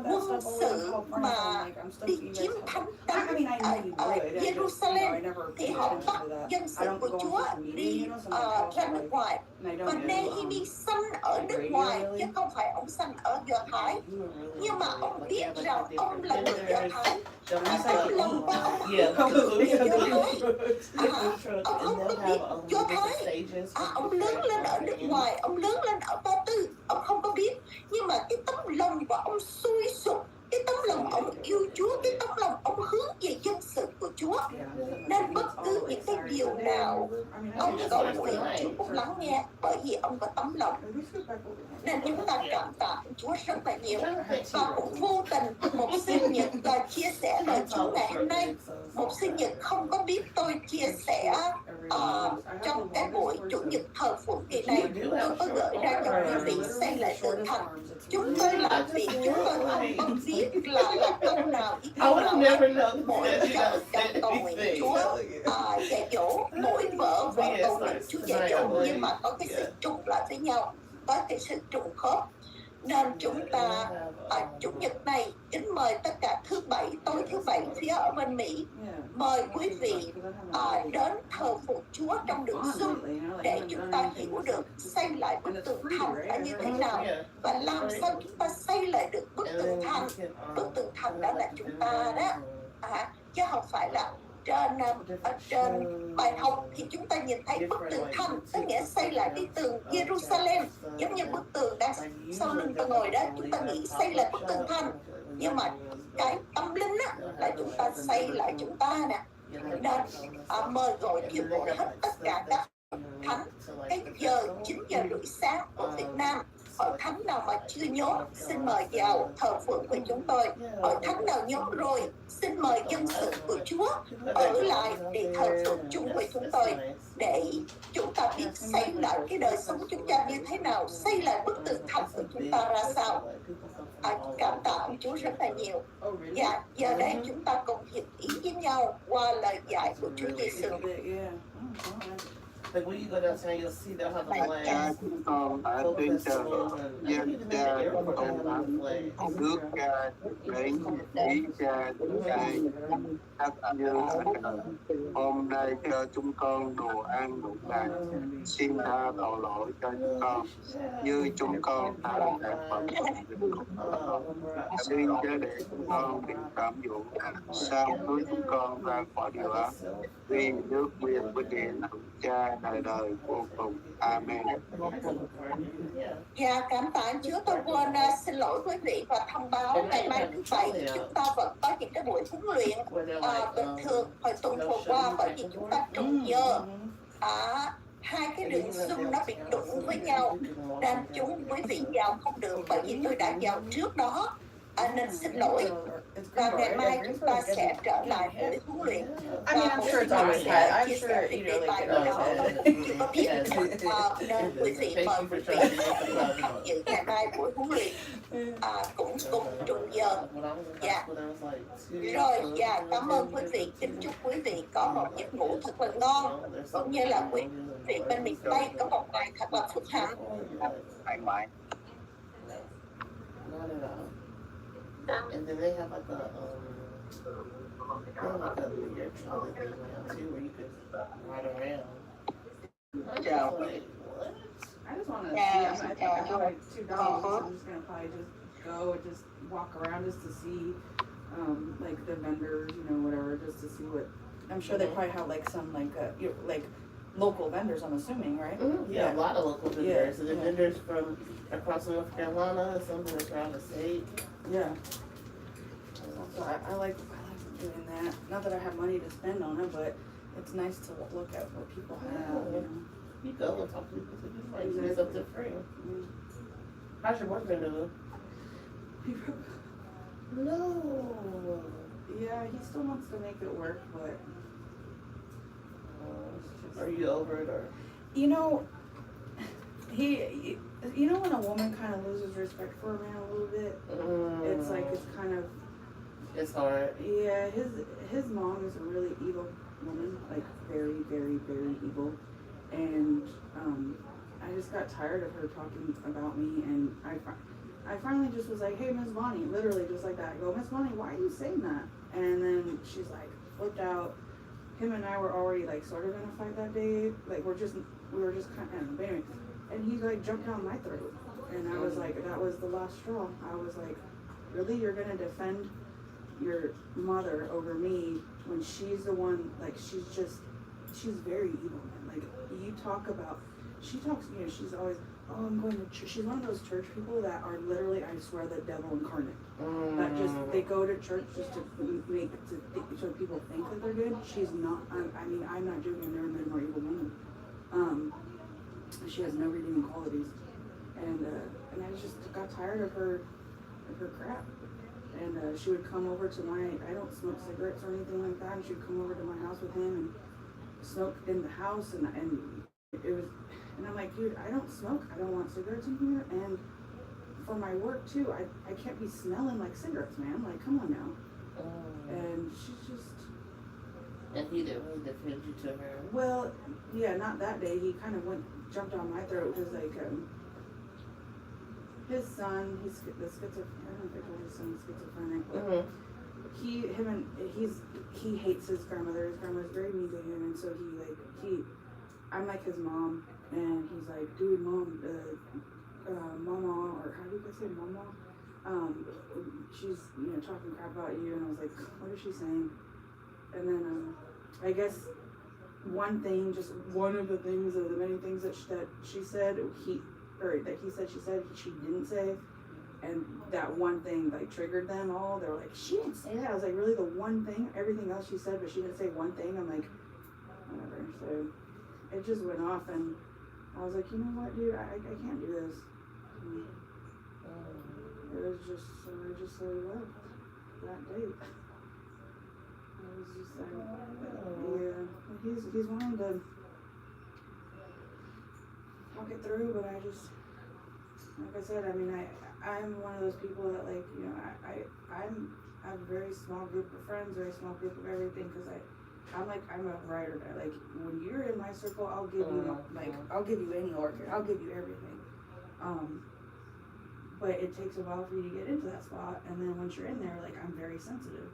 quân sự mà đi chiếm Thánh ở Jerusalem thì họ bắt dân sự của Chúa đi ra nước ngoài, và Nehemi sanh ở nước ngoài chứ không phải ông sanh ở Do Thái. Nhưng mà ông biết rằng ông là người Do Thái, tấm lòng của ông không được về Do Thái, ông không có biết Do Thái, ông lớn lên ở nước ngoài, ông lớn lên ở Ba Tư, ông không có biết. Nhưng mà cái tấm lòng của ông sôi sục, cái tấm lòng ông yêu Chúa, cái tấm lòng ông hướng về dân sự của Chúa. Nên bất cứ những cái điều nào ông cầu nguyện, Chúa cũng lắng nghe, bởi vì ông có tấm lòng. Nên chúng ta cảm tạ Chúa rất là nhiều. Và cũng vô tình một sinh nhật chia sẻ lời Chúa ngày hôm nay, một sinh nhật không có biết tôi chia sẻ trong cái buổi chủ nhật thờ phượng kỳ này, tôi có gửi ra cho quý vị xây lại tượng Thành. Chúng tôi làm việc, chúng tôi không có biết là câu nào ý câu nào. Mỗi vợ chồng cầu nguyện Chúa dạy dỗ, mỗi vợ cầu nguyện Chúa dạy dỗ, nhưng mà có cái sự trùng lại với nhau, có cái sự trùng khớp. Nên chúng ta chủ nhật này kính mời tất cả tối thứ bảy phía ở bên Mỹ, mời quý vị đến thờ phượng Chúa trong đường xuân để chúng ta hiểu được xây lại bức tượng Thành là như thế nào, và làm sao chúng ta xây lại được bức tượng Thành. Bức tượng Thành đó là chúng ta đó, chứ không phải là trên bài học thì chúng ta nhìn thấy bức tượng Thành, tức nghĩa xây lại cái tường Jerusalem, giống như bức tường đang sau lưng ta ngồi đó, chúng ta nghĩ xây lại bức tượng Thành. Nhưng mà cái tâm linh á, là chúng ta xây lại chúng ta nè. Nên mời gọi kêu gọi hết tất cả các thánh cái giờ 9:30 sáng của Việt Nam. Hội thánh nào mà chưa nhóm xin mời vào thờ phượng của chúng tôi. Hội thánh nào nhóm rồi xin mời dân sự của Chúa ở lại để thờ phượng chung với chúng tôi, để chúng ta biết xây lại cái đời sống chúng ta như thế nào, xây lại bức tượng Thành của chúng ta ra sao. Cảm tạ ông Chúa rất là nhiều. Và giờ đây chúng ta cùng hiệp ý với nhau qua lời dạy của Chúa Giêsu. Like when you go downtown, you'll see they'll have the Cha flags. chúng con ở Folk trên trời, festival, and I think dân even at cha the airport they âu have the thánh, flags. nước cha đến, ý cha đây, các như thánh thần. Hôm nay cho chúng con đồ ăn đủ ngày, xin tha tội lỗi cho chúng con, như chúng con tha kẻ phạm tội đến cùng chúng con. Xin chớ để chúng con bị cảm dụ, sao cứu chúng con ra khỏi điều ác. Vì nước quyền với điện của cha đời đời vô cùng. Amen. Dạ, cảm tạ Chúa. Tôi quên xin lỗi quý vị và thông báo ngày mai thứ Bảy chúng ta vẫn có những cái buổi huấn luyện bình thường hồi tuần vừa qua, bởi vì chúng ta trùng giờ. Hai cái đường Zoom nó bị đụng với nhau nên quý vị vào không được, bởi vì tôi đã vào trước đó, nên xin lỗi. Và ngày mai chúng ta sẽ trở lại buổi huấn luyện. I mean, I'm sure it's always had. I'm sure, you know, like it always had. Nên quý vị mời quý vị tham dự ngày mai buổi huấn luyện cũng cùng trùng giờ. Dạ. Rồi, dạ, cảm ơn quý vị. Kính chúc quý vị có một giấc ngủ thật là ngon, cũng như là quý vị bên miền Tây có một ngày thật là phúc hạnh. Bye bye. Not at all. And then they have like a weird trolley thing now too, where you could ride around. Chào. Like, what? I just want to see. Yeah, I think I have like $2. I'm just gonna probably just go and just walk around just to see, like the vendors, you know, whatever, just to see what. I'm sure they probably have like some like local vendors. I'm assuming, right? Mm-hmm. Yeah, a lot of local vendors. Yeah, So the yeah. vendors from across North Carolina, some that's around the state. Yeah. So I like doing that. Not that I have money to spend on it, but it's nice to look at what people have. You know? You go and talk to people, so you find you something free. How's your boyfriend doing? No. Yeah, he still wants to make it work, but Are you over it, or? you know, you know when a woman kind of loses respect for a man a little bit, it's like it's kind of. It's hard. Yeah, his mom is a really evil woman, like very, very, very evil, and I just got tired of her talking about me, and I finally just was like, hey, Miss Bonnie, literally just like that. I go, Miss Bonnie, why are you saying that? And then she's like flipped out. Him and I were already like sort of in a fight that day. Like we were just kind of, anyway. And he like jumped down my throat, and I was like, that was the last straw. I was like, really, you're gonna defend your mother over me when she's the one, like she's very evil, man. Like you talk about, she talks, you know, she's always, oh, I'm going to church. She's one of those church people that are literally, I swear, the devil incarnate. That just, they go to church just to so people think that they're good. She's not, I mean, I'm not joking, I've never met a more evil woman. She has no redeeming qualities. And I just got tired of her crap. And she would come over to I don't smoke cigarettes or anything like that, and she would come over to my house with him and smoke in the house, and it was, and I'm like, dude, I don't smoke, I don't want cigarettes in here, and for my work too, I can't be smelling like cigarettes, man, like, come on now. And she's just... And he didn't really defend you to her? Well, yeah, not that day. He kind of jumped on my throat, because like, his son, he's the schizophrenic, I don't know if I told his son is schizophrenic, but he hates his grandmother. His grandmother's very mean to him, and so I'm like his mom, and he's like, dude, mom, mama, or how do you guys say mama? She's, you know, talking crap about you, and I was like, what is she saying? And then, I guess one of the things of the many things that she said, that he said, she didn't say, and that one thing like triggered them all. They were like, she didn't say that. I was like, really, the one thing? Everything else she said, but she didn't say one thing. I'm like, whatever. So it just went off, and I was like, you know what, dude, I can't do this. And it was just, so I just left that date. I was just like, yeah, he's wanting to talk it through, but I just, like I said, I mean, I'm one of those people that, like, you know, I have a very small group of friends, very small group of everything, because I'm a writer guy. Like when you're in my circle, I'll give you I'll give you any orchid. I'll give you everything. But it takes a while for you to get into that spot, and then once you're in there, like I'm very sensitive,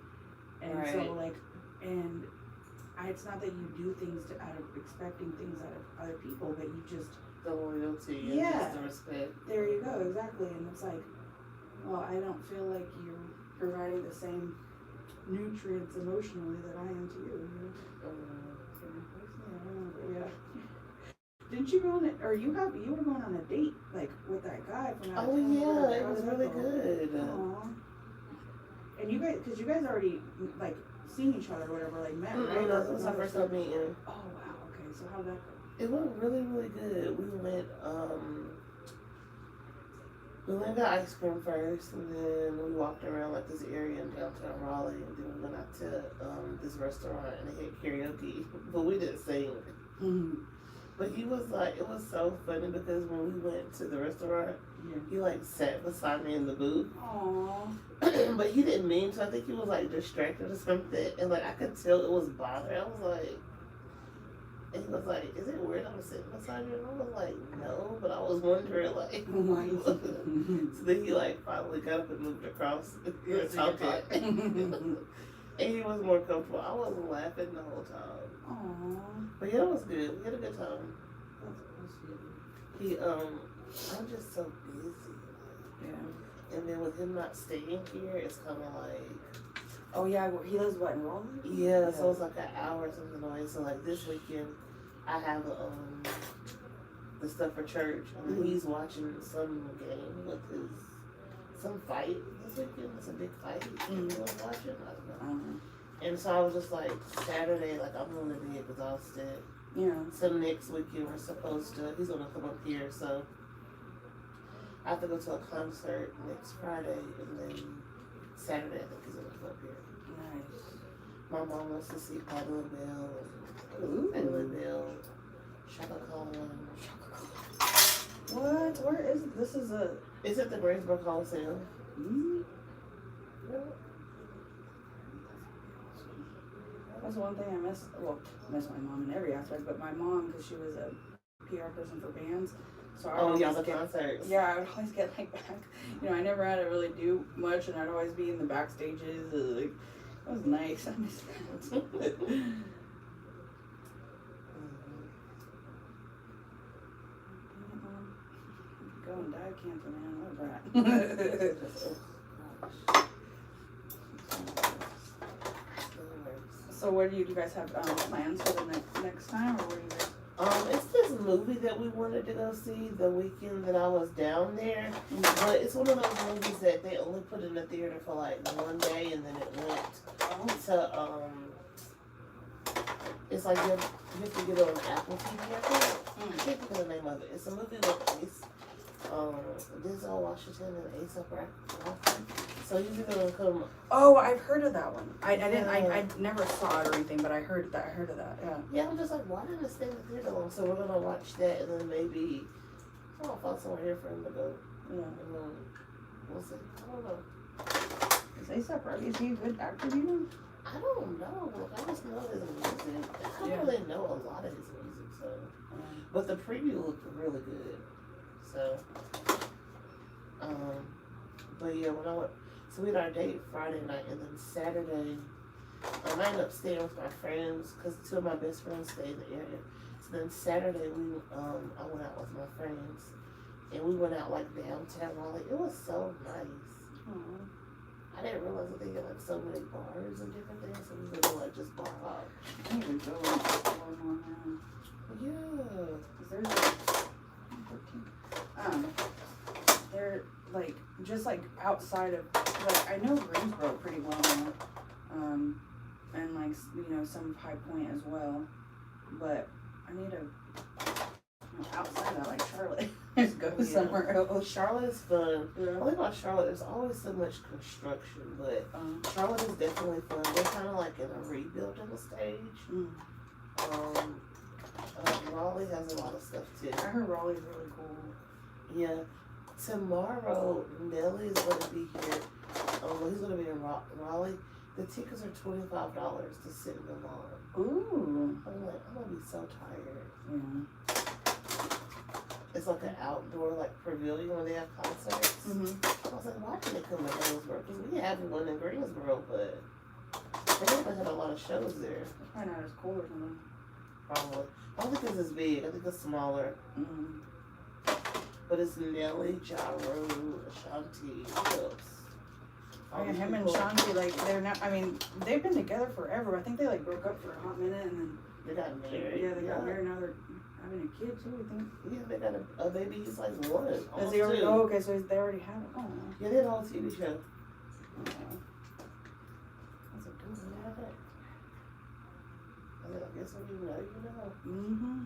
and so like, and it's not that you do things out of expecting things out of other people, but you just the loyalty and just the respect. There you go, exactly. And it's like, well, I don't feel like you're providing the same nutrients emotionally that I am to you. Yeah. Didn't you go on it, or you were going on a date like with that guy from out of town? Yeah, it was really good. Aww. And you guys already like seen each other or whatever, like met, right? No, that was our first time meeting. Oh wow, okay. So how'd that go? It went really, really good. We went got ice cream first, and then we walked around like this area in downtown Raleigh, and then we went out to this restaurant and they had karaoke, but we didn't sing. Mm-hmm. But he was like, it was so funny because when we went to the restaurant, he like sat beside me in the booth. Aww. But he didn't mean to. I think he was like distracted or something, and like I could tell it was bothering. I was like, and he was like, "Is it weird I'm sitting beside you?" And I was like, "No," but I was wondering like. So then he like finally got up and moved across. We were talking. And he was more comfortable. I was laughing the whole time. Aww. But yeah, it was good. We had a good time. I'm just so busy. Yeah. And then with him not staying here, it's kind of like. Oh yeah, he lives what, in Raleigh? Yeah, so it's like an hour or something away. So like this weekend, I have the stuff for church, and he's watching some game with some fight this weekend. It's a big fight. He was watching. I don't know. And so I was just like, Saturday, like I'm gonna be exhausted. Yeah. So next weekend he's gonna come up here, so I have to go to a concert next Friday, and then Saturday I think he's gonna come up here. Nice. My mom wants to see Patti LaBelle, Shaka Khan. What? Where is it? This is a... It's at the Greensboro Coliseum. Mm-hmm. Yeah. That's one thing I miss. Well, I miss my mom in every aspect, but my mom, because she was a PR person for bands. So I the concerts. Yeah, I would always get like back. You know, I never had to really do much, and I'd always be in the backstages. Like, it was nice. I miss that. Go and die of cancer, man. What a brat. So what do you guys have plans for the next time, or what do you guys? It's this movie that we wanted to go see the weekend that I was down there. But it's one of those movies that they only put in the theater for like one day, and then it went to it's like you have to get it on Apple TV, I think. I can't think of the name of it. It's a movie with Denzel Washington and A$AP Rocky. So he's gonna come. Oh, I've heard of that one. I never saw it or anything, but I heard of that. Yeah. Yeah, I'm just like, why didn't it stay in the theater long? So we're gonna watch that, and then maybe I'll find somewhere here for him to go. Yeah. And then we'll see. I don't know. Is A$AP Rocky, is he a good actor? Do you know? I don't know. Like, I just know his music. I don't really know a lot of his music, so. But the preview looked really good. So. But yeah, when I went. So we had our date Friday night, and then Saturday, I ended up staying with my friends because two of my best friends stay in the area. So then Saturday, I went out with my friends, and we went out like downtown Raleigh. It was so nice. I didn't realize that they had like so many bars and different things, so we were gonna like just bar hop. I need to go one more now. Yeah, because they're like just like outside of, like, I know Greensboro pretty well now, and like, you know, some of High Point as well, but I need to outside of like Charlotte. Just go somewhere else. Charlotte is fun. Yeah. I think about Charlotte, there's always so much construction, but Charlotte is definitely fun. They're kind of like in a rebuilding stage. Raleigh has a lot of stuff too. I heard Raleigh's really cool. Yeah. Tomorrow, Nelly is going to be here. He's going to be in Raleigh, The tickets are $25 to sit in the lawn. Ooh. I'm like, I'm gonna be so tired. Yeah. It's like an outdoor like pavilion where they have concerts. Mm-hmm. I was like, why did they come to Hillsborough? Because we have one in Greensboro, but they haven't had a lot of shows there. It's probably not as cool or something. Probably. I don't think it's as big. I think it's smaller. Mm-hmm. But it's Nelly, Jaru, Ashanti, who else? Oh, yeah, him and Shanti, like, they're not, I mean, they've been together forever. I think they, like, broke up for a hot minute and then, They got married. yeah, they got married. Now they're having a kid, too, I think. Yeah, they got a baby. He's like one. Does almost he already, two. oh, okay, so they already have it. Oh, Yeah, they had a whole TV show. okay. I was like, dude, we have it. I was like, I guess when you know, you know. Mm-hmm.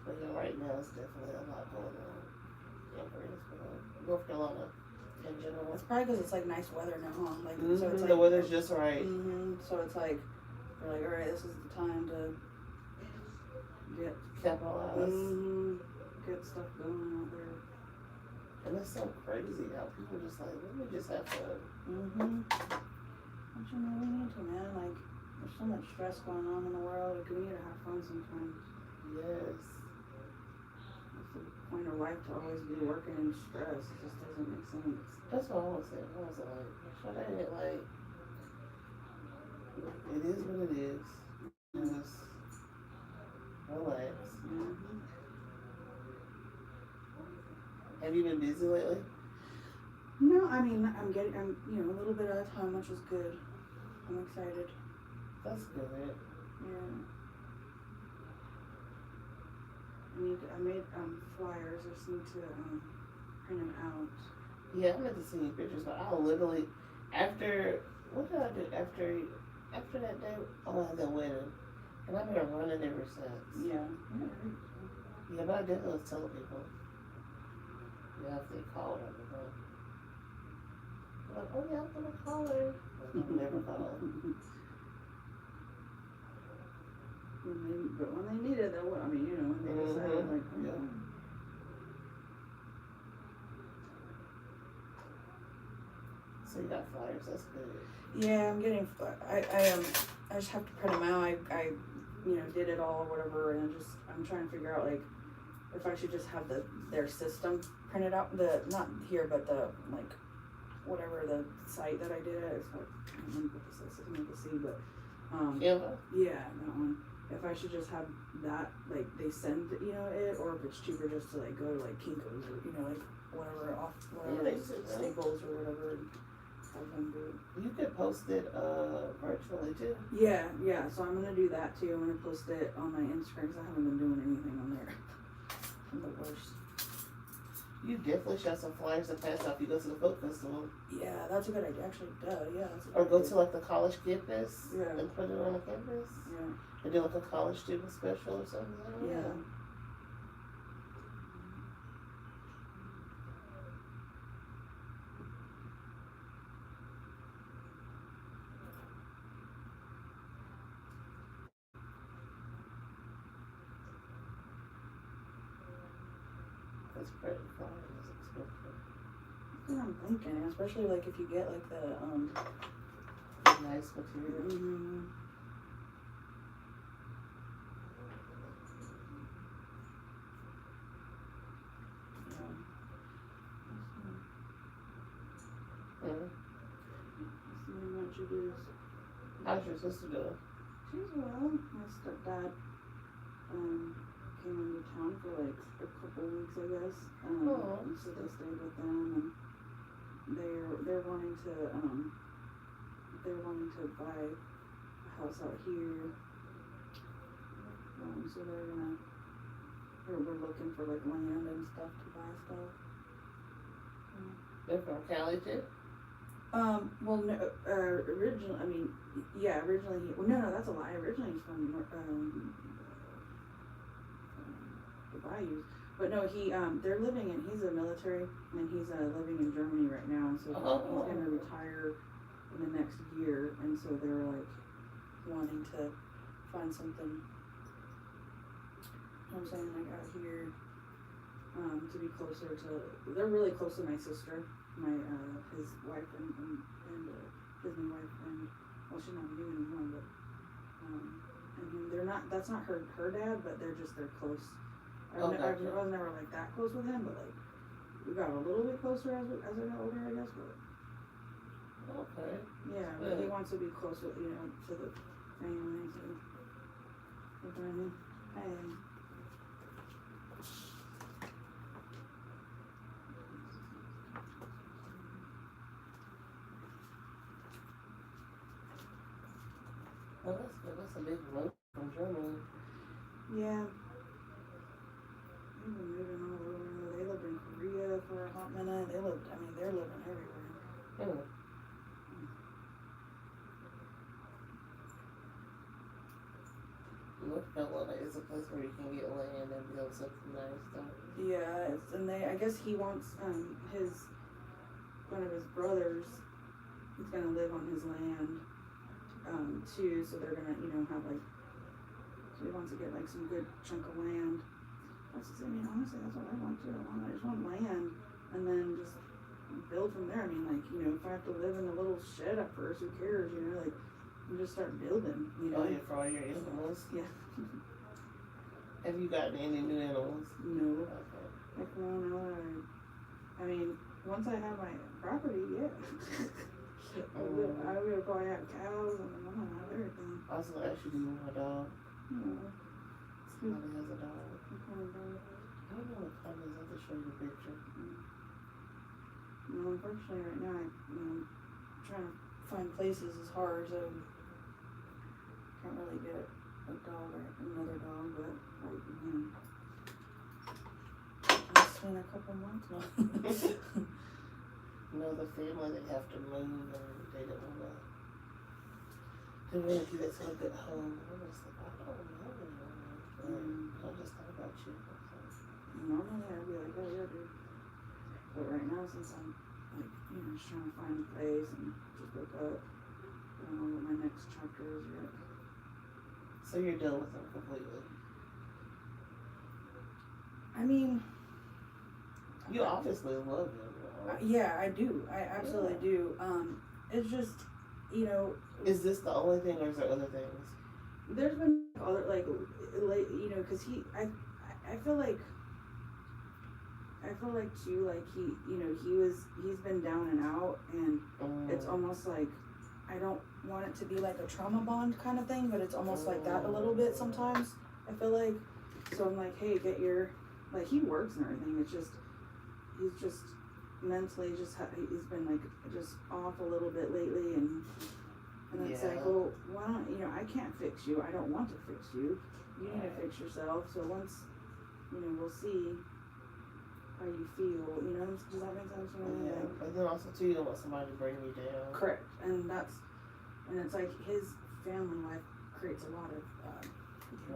But yeah, right now it's definitely a lot going on. Yeah, Greensboro, North Carolina in general. It's probably because it's, like, nice weather now, huh? Like, Mm-hmm. so it's, like, The weather's just right. Mm-hmm. So it's, like, they're like, all right, this is the time to get, Capitalize. get stuff going out there. And it's so crazy how people just like, let me just have fun. Mm-hmm. Don't you know we need to, man? Like, there's so much stress going on in the world. Like, we need to have fun sometimes. Yes. What's the point of life to always be working and stress? It just doesn't make sense. That's what I was saying. I was like, shut it, like, it is what it is. Just relax. Mm-hmm. Have you been busy lately? No, I mean, I'm you know, a little bit at a time, which is good. I'm excited. That's good. Yeah. I made flyers. I just need to print them out. Yeah, I meant to see pictures, but I literally, after, what did I do after that day? Oh, I had that wedding. And I've been running ever since. Yeah. Yeah, but I definitely was telling people. Yeah, if they called her, I'm like, oh yeah, I'm gonna call her. But I never called. But when they need it, they'll, I mean, you know, when they decide, like, Yeah. So you got flyers, that's good. yeah, I'm getting, I just have to print them out. I you know, did it all or whatever, and I'm trying to figure out, like, if I should just have their system printed out, not here, but the, like, whatever the site that I did it, it's like, I don't remember what the system with the C, but, Canva? yeah, that one. If I should just have that, like, they send, you know, it, or if it's cheaper just to, like, go to, like, Kinko's, or, you know, like, whatever, Yeah, Staples or whatever, and have them do it. You could post it virtually too. Yeah, so I'm gonna do that too. I'm gonna post it on my Instagram because I haven't been doing anything on there. I'm the worst. You definitely should have some flyers to pass out if you go to the folk festival. Yeah, that's a good idea. Actually, yeah. That's a good Or go idea. to like the college campus Yeah. and put it on the campus. Yeah. And do like a college student special or something. I don't know. Yeah. That's pretty flyers is expensive. That's what I'm thinking, especially like if you get like the Nice material. See much it is. How's your sister doing? She's well. My stepdad came into town for like a couple weeks, I guess. Aw. So they stayed with them, and they're wanting to buy a house out here. So we're looking for like land and stuff to buy stuff. They're from Cali too? Well, no, originally, no, that's a lie. Originally he's from, the Bayous. But no, they're he's a military, and he's, living in Germany right now, and so he's gonna retire in the next year, and so they're, like, wanting to find something, you know what I'm saying, like, out here, to be closer to. They're really close to my sister, my his wife and his new wife, and well, she's not new anymore, but and they're not. That's not her dad, but they're close. I was never like that close with him, but like we got a little bit closer as I got older, I guess. But Okay. yeah, but he wants to be close with to the family. So you know what I mean? Well, that's good. That's a big move from Germany. Yeah. They've been moving all over. They lived in Korea for a hot minute. They're living everywhere. North Carolina is a place where you can get land and build something nice, though. Yeah, and I guess he wants one of his brothers is gonna live on his land too, so they're gonna have like, so he wants to get like some good chunk of land. Honestly, that's what I want too. I just want land and then just build from there. If I have to live in a little shed at first, who cares, like, and just start building, Oh, yeah, for all your animals? Yeah. Have you gotten any new animals? No. Okay. Like, no, once I have my property, yeah. I will probably have cows and I'm gonna have everything. Also, actually, do you want a dog? No. Somebody has a dog. What kind of dog? I don't know what kind it is. I have to show you the picture. No, unfortunately, right now, trying to find places is hard, so can't really get a dog or another dog, but it's been a couple months now. The family, they have to move and they didn't want to. They want to get it to a good home. I was like, I don't know anyone. I just thought about you. Normally, I'd be like, oh yeah, dude. But right now, since I'm like, just trying to find a place and just look up, I don't know what my next chapter is yet. So you're done with them completely? You obviously love them. Yeah, I do. I absolutely do. It's just, Is this the only thing, or is there other things? There's been other because I feel like too, like he's been down and out, and it's almost like I don't want it to be like a trauma bond kind of thing, but it's almost like that a little bit sometimes. I feel like, so I'm like, hey, get your, like, he works and everything. It's just he's just mentally he's been like just off a little bit lately, and it's like, well, why don't I can't fix you. I don't want to fix you. You need to fix yourself. So once we'll see how you feel, does that make sense? But then also too, you don't want somebody to bring you down. Correct. And it's like his family life creates a lot of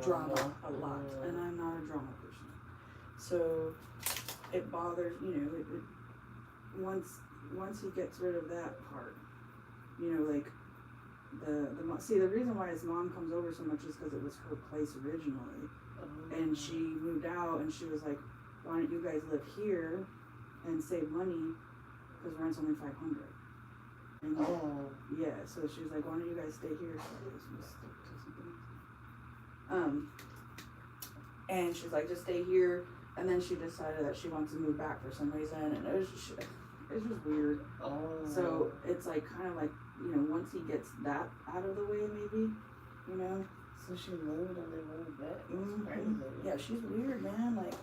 drama, a lot, and I'm not a drama person. So it bothers, once he gets rid of that part, like the reason why his mom comes over so much is because it was her place originally, and she moved out, and she was like, why don't you guys live here and save money, because rent's only $500. And yeah, so she was like, why don't you guys stay here? And she's like, just stay here. And then she decided that she wants to move back for some reason, and it was just weird. So it's like kind of like, once he gets that out of the way, maybe, So she moved and then moved back. Crazy. Yeah, she's weird, man. Like,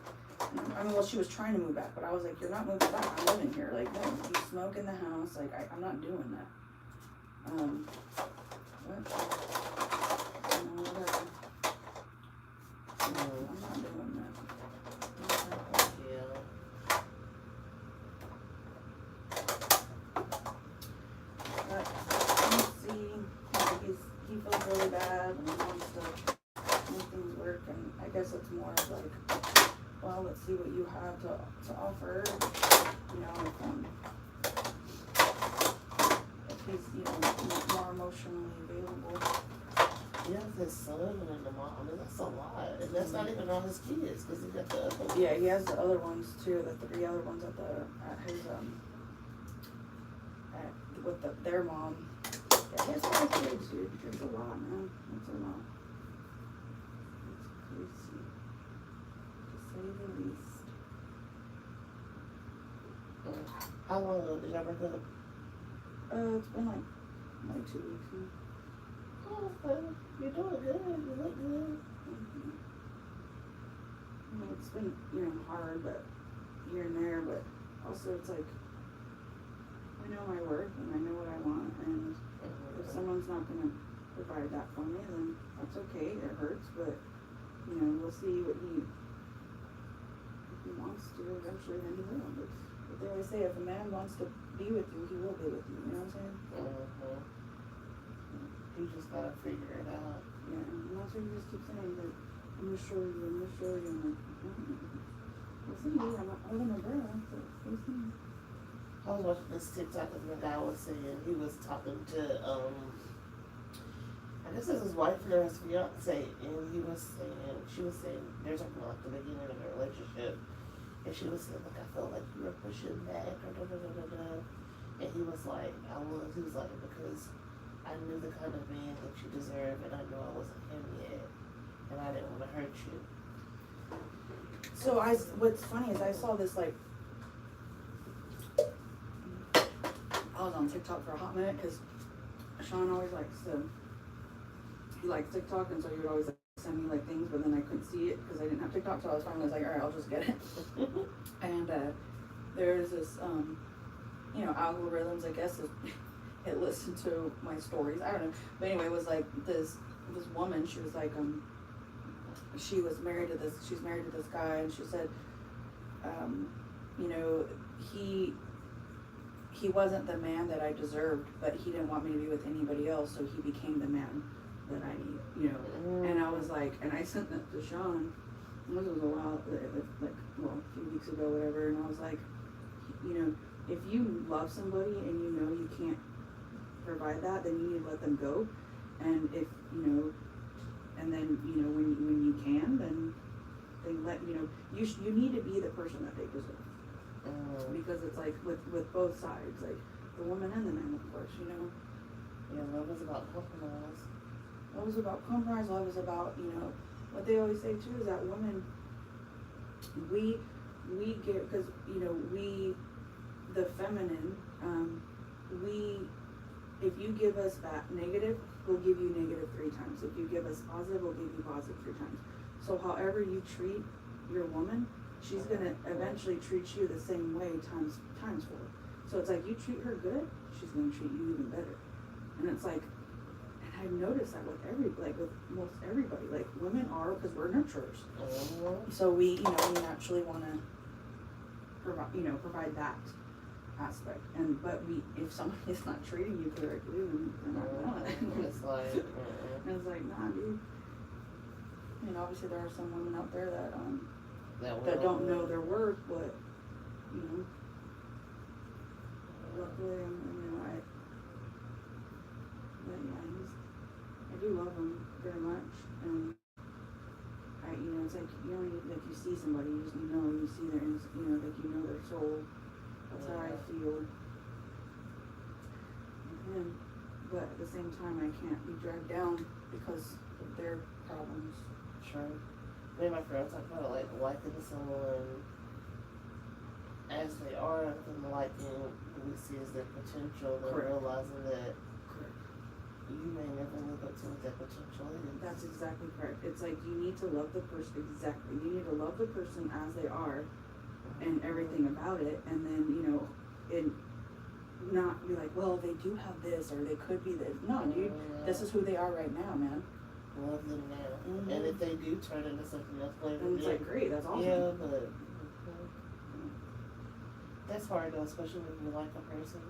she was trying to move back, but I was like, you're not moving back. I'm living here. Like, no, you smoke in the house. Like, I'm not doing that. Whatever. I'm not doing that. Yeah. But let's see. He feels really bad and he wants to make things work, and I guess it's more of like, well, let's see what you have to offer. If he's more emotionally available. Yeah, his son and then the mom. I mean, that's a lot. And that's not even all his kids, because he got the other ones. Yeah, he has the other ones too, the 3 other ones at his their mom. Yeah, he has a lot of kids, dude. It's a lot, man. It's a lot. It's crazy, to say the least. How long ago did y'all break up? It's been like 2 weeks now. Oh, okay. You're doing good. You look good. Mm-hmm. You know, it's been, hard, but here and there, but also it's like, I know my worth and I know what I want, and if someone's not going to provide that for me, then that's okay. It hurts, but, we'll see if he wants to eventually, then he will. But they always say if a man wants to be with you, he will be with you. You know what I'm saying? You just gotta figure it out. Yeah, and that's what you just keep saying, like, I'm gonna show you. I'm like, we'll see, I'm not holding my breath, but we'll see. I was watching this TikTok and the guy was saying, he was talking to, I guess it's his wife or his fiance, and he was saying, she was saying, they're talking about the beginning of their relationship, and she was saying, like, I felt like you were pushing back, or da-da-da-da-da, and he was like, because I knew the kind of man that you deserve, and I knew I wasn't him yet, and I didn't want to hurt you. So what's funny is I saw this, like, I was on TikTok for a hot minute because Sean always he likes TikTok, and so he would always send me like things, but then I couldn't see it because I didn't have TikTok, so I was finally like, all right, I'll just get it. And there's this, algorithms, I guess, it listened to my stories. I don't know, but anyway, it was like this woman. She was like, she's married to this guy, and she said, he wasn't the man that I deserved, but he didn't want me to be with anybody else, so he became the man that I need, And I was like, and I sent that to Sean. This was a while, a few weeks ago, whatever. And I was like, if you love somebody and you can't provide that, then you need to let them go. And if and then when you can, then you need to be the person that they deserve. Because it's like with both sides, like the woman and the man, of course, Yeah, love is about compromise. Love is about compromise. Love is about, what they always say too is that women, we get, because, the feminine, if you give us that negative, we'll give you negative 3 times. If you give us positive, we'll give you positive 3 times. So however you treat your woman, she's gonna eventually treat you the same way times 4. So it's like you treat her good, she's gonna treat you even better. And it's like, and I've noticed that with with most everybody, like women are, because we're nurturers. So we naturally want to provide that aspect. And but if somebody is not treating you correctly, then they're not gonna. It's like, and it's like, nah, dude. And obviously there are some women out there that don't know their worth, but luckily, I do love him very much, and it's like you see somebody, you see their, their soul. That's how I feel with him. But at the same time, I can't be dragged down because of their problems. Sure. Me and my friends talk about like liking someone as they are, and liking what we see as their potential, and realizing that you may never live up to what that potential is. That's exactly correct. It's like you need to love the person exactly. You need to love the person as they are, and everything about it, and then and not be like, well, they do have this, or they could be this. No, dude, this is who they are right now, man. Love them now. And if they do turn into something else later, then it's like, great, that's awesome. Yeah, but that's hard though, especially when you like a person.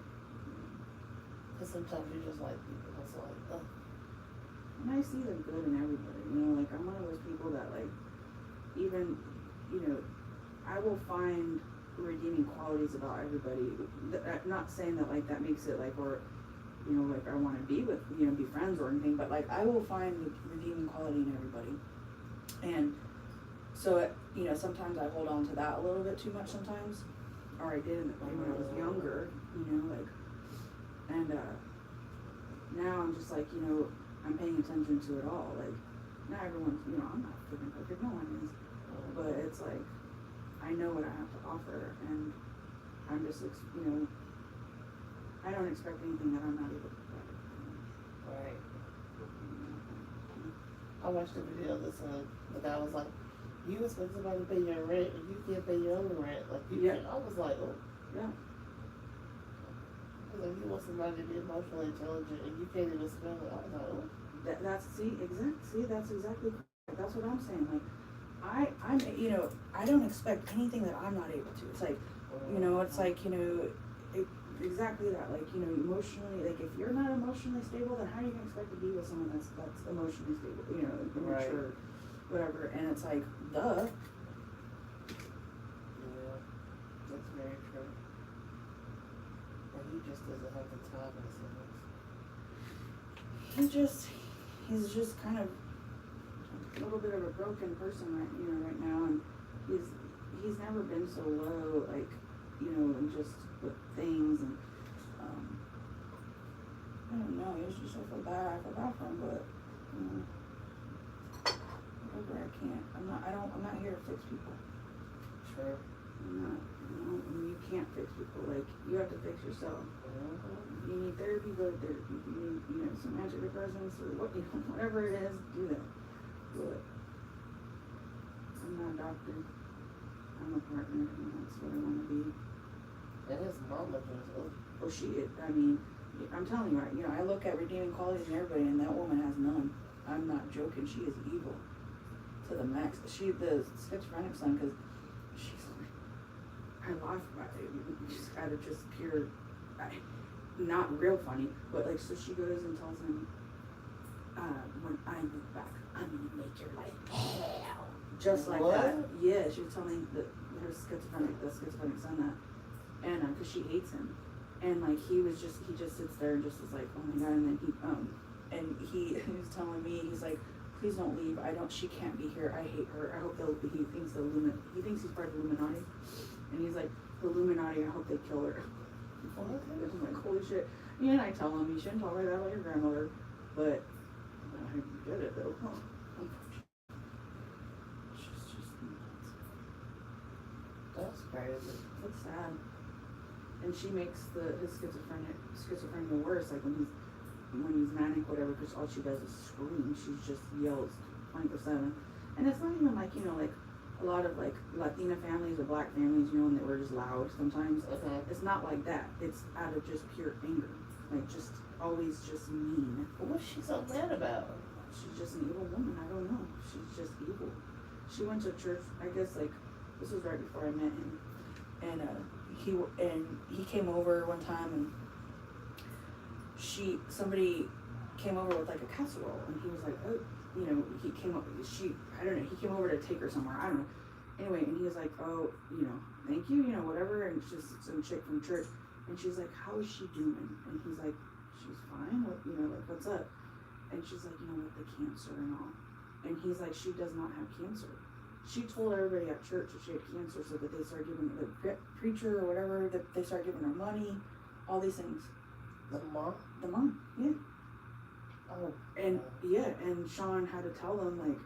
Because sometimes you just like people, it's like, oh. And I see the good in everybody, like I'm one of those people that like, even, I will find redeeming qualities about everybody. Not saying that like that makes it like, or like I want to be with, be friends or anything, but like I will find the redeeming quality in everybody. And so, sometimes I hold on to that a little bit too much sometimes, or I did when I was younger, and now I'm just like, I'm paying attention to it all. Like, not everyone's, I'm not freaking perfect, no one is, but it's like, I know what I have to offer, and I'm just, I don't expect anything that I'm not able to provide. Right. I watched a video this the guy was like, you expect somebody to pay your rent and you can't pay your own rent. Like, I was like, oh. Yeah. Because like, you want somebody to be emotionally intelligent and you can't even spell it. I was like, oh. That's exactly, that's what I'm saying. Like, I don't expect anything that I'm not able to. It's like, it's like, exactly that. Like, emotionally, like if you're not emotionally stable, then how are you gonna expect to be with someone that's emotionally stable? Mature, whatever. And it's like, duh. Yeah, that's very true. And he just doesn't have the time in his hands. He's just kind of a little bit of a broken person right now, and he's never been so low, like, and just with things, and I don't know, it's just, I feel bad for him, but whatever, I can't, I'm not here to fix people. Sure. I'm not, you can't fix people, like, you have to fix yourself. If you need therapy, go to therapy. If you need, some antidepressants or whatever it is, do that. But I'm not a doctor. I'm a partner, and that's what I want to be. And his mama just, Oh, she is. I mean, I'm telling you, I look at redeeming qualities in everybody, and that woman has none. I'm not joking. She is evil to the max. The schizophrenic son, because she's like, I laugh about it. Just out of just pure, not real funny, but like, so she goes and tells him, when I move back, I'm gonna make your life hell. Just like that. Yeah, she was telling the schizophrenic son that, and because she hates him, and like he just sits there and just is like, oh my god, and then he was telling me, he's like, please don't leave. She can't be here. I hate her. I hope he thinks he's part of the Illuminati, and he's like, the Illuminati, I hope they kill her. I'm like, holy shit. And I tell him, you shouldn't talk like that about your grandmother, but I get it though. She's just nuts. that's crazy. It's sad. And she makes his schizophrenia worse, like when he's manic, whatever, because all she does is scream. She just yells 24/7. And it's not even like, like a lot of like Latina families or black families, and they were just loud sometimes. It's not like that. It's out of just pure anger. Like just always just mean. What's she so mad about? She's just an evil woman. I don't know. She's just evil. She went to church, I guess, like, this was right before I met him. And he came over one time, and somebody came over with like a casserole, and he was like, oh, he came over to take her somewhere, I don't know. Anyway, and he was like, oh, thank you, whatever, and it's just some chick from church, and she's like, how is she doing? And he's like, she's fine, what, like, what's up? And she's like, with the cancer and all. And he's like, she does not have cancer. She told everybody at church that she had cancer, so that they started giving the preacher or whatever, that they started giving her money, all these things. The mom? The mom, yeah. Oh. And and Sean had to tell them, like,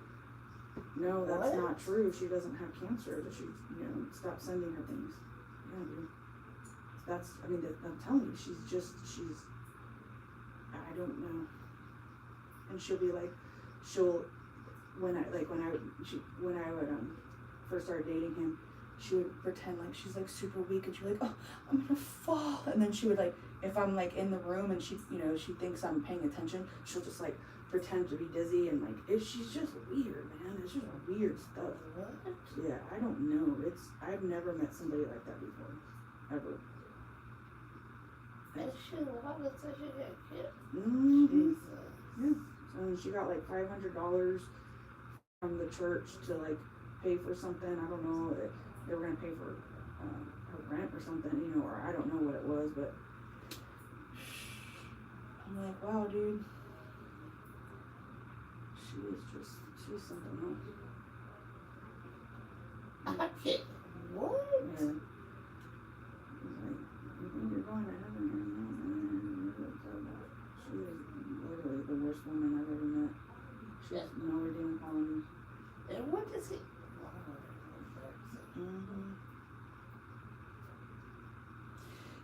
no, that's not true. She doesn't have cancer. That she, stop sending her things. Yeah, dude. I'm telling you, I don't know. And she'll be like, when I would first start dating him, she would pretend like she's like super weak, and she'd be like, oh, I'm gonna fall. And then she would, like, if I'm like in the room and she thinks I'm paying attention, she'll just like pretend to be dizzy, and like she's just weird, man. It's just weird stuff. What? Yeah, I don't know. I've never met somebody like that before, ever. And she was such a good kid. Mm-hmm. Yeah. So she got like $500 from the church to like pay for something. I don't know. They were gonna pay for her rent or something, or I don't know what it was, but I'm like, wow, dude. She's something else. I can't. What? Yeah. He's like, you think you're going to heaven or not? She is literally the worst woman I've ever met. She has no redeeming qualities. And what does he? Mm-hmm.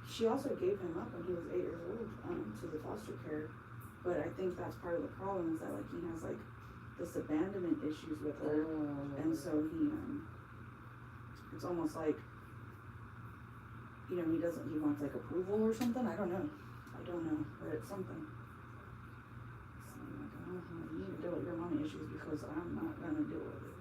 She also gave him up when he was 8 years old to the foster care, but I think that's part of the problem is that like he has like this abandonment issues with her, and so he it's almost like, you know, he wants like approval or something. I don't know, but it's something. So I'm like, oh, you need to deal with your mommy issues because I'm not gonna deal with it.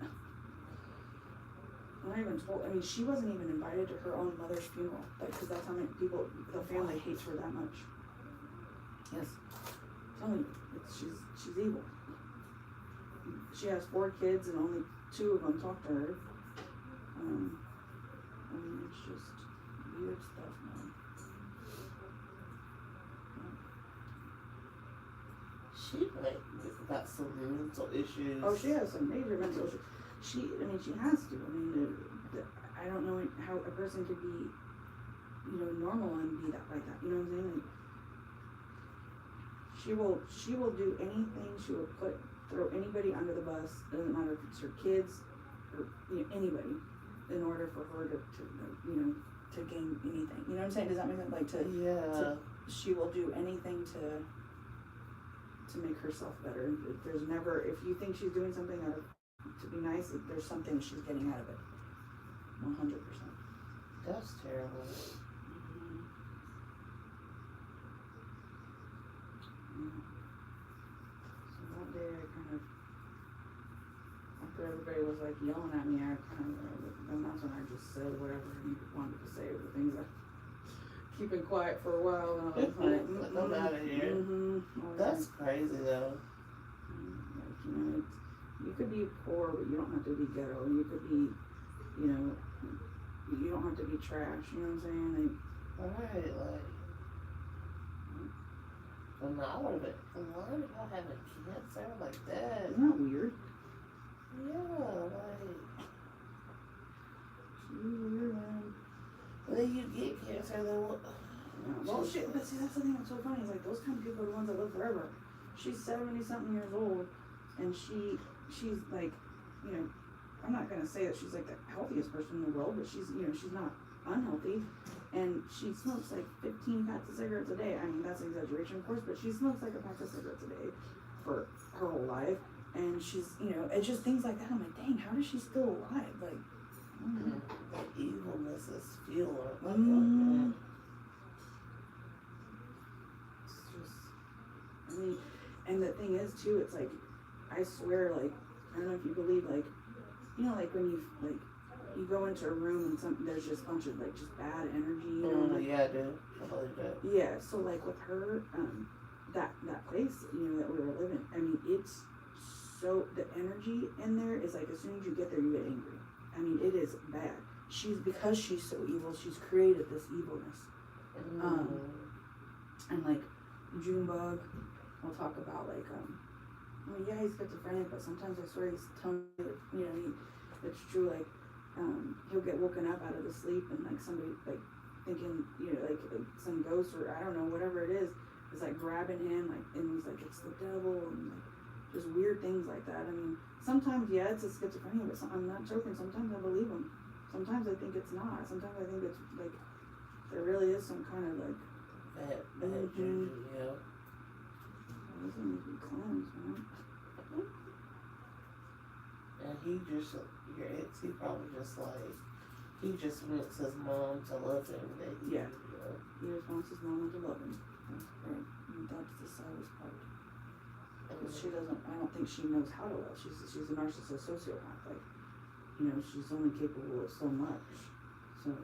I even told, I mean, she wasn't even invited to her own mother's funeral, because that's how many people, the family hates her that much. Yes. I'm telling you, she's evil. She has 4 kids and only 2 of them talk to her. I mean, it's just weird stuff, man. She like got some mental issues. Oh, she has some major mental issues. She has to. I mean, I don't know how a person could be, you know, normal and be that like that. You know what I'm saying? Like, she will do anything. She will throw anybody under the bus. It doesn't matter if it's her kids or, you know, anybody, in order for her to you know, to gain anything. You know what I'm saying? Does that make sense? Like she will do anything to make herself better. If you think she's doing something to be nice, there's something she's getting out of it. 100%. That's terrible. So that day I kind of, after everybody was like yelling at me, I kind of, then that's when I just said whatever I wanted to say, the things I keeping quiet for a while, and I was like, I'm out of here. That's crazy though. Like, you know, you could be poor, but you don't have to be ghetto. You could be, you know, you don't have to be trash. You know what I'm saying? Right, like. Well, no, I would have been. Why did y'all having cancer like that? Isn't that weird? Yeah, like. She's weird, man. Then you get cancer, then what? Well, shit, but see, that's the thing that's so funny. Is like those kind of people are the ones that live forever. She's 70-something years old, and she's like, you know, I'm not gonna say that she's like the healthiest person in the world, but she's, you know, she's not unhealthy, and she smokes like 15 packs of cigarettes a day. I mean, that's an exaggeration, of course, but she smokes like a pack of cigarettes a day for her whole life, and she's, you know, it's just things like that. I'm like, dang, how is she still alive? Like, The evilness is fuel. Like, it's just, I mean, and the thing is too, it's like, I swear, like, I don't know if you believe, like, you know, like when you go into a room and there's just a bunch of like just bad energy, you know? Like, yeah, I do. I believe that. Yeah, so like with her, that place, you know, that we were living, I mean, it's so, the energy in there is like, as soon as you get there, you get angry. I mean, it is bad. Because she's so evil, she's created this evilness. And like, Junebug, we'll talk about like, well, yeah, he's schizophrenic, but sometimes I swear he's telling me that, you know, it's true, like, he'll get woken up out of the sleep and like somebody, like, thinking, you know, like some ghost or I don't know, whatever it is like grabbing him, like, and he's like, it's the devil, and like, just weird things like that. I mean, sometimes, yeah, it's a schizophrenia, but I'm not joking, sometimes I believe him. Sometimes I think it's not. Sometimes I think it's like, there really is some kind of like, bad juju, yeah. Those are making clowns, man. And he just, your ex, he probably just like, he just wants his mom to love him. That he, Yeah. You know. He just wants his mama to love him. That's right. And that's the saddest part. Because she doesn't, I don't think she knows how to love. She's a narcissist sociopath. Like, you know, she's only capable of so much. So.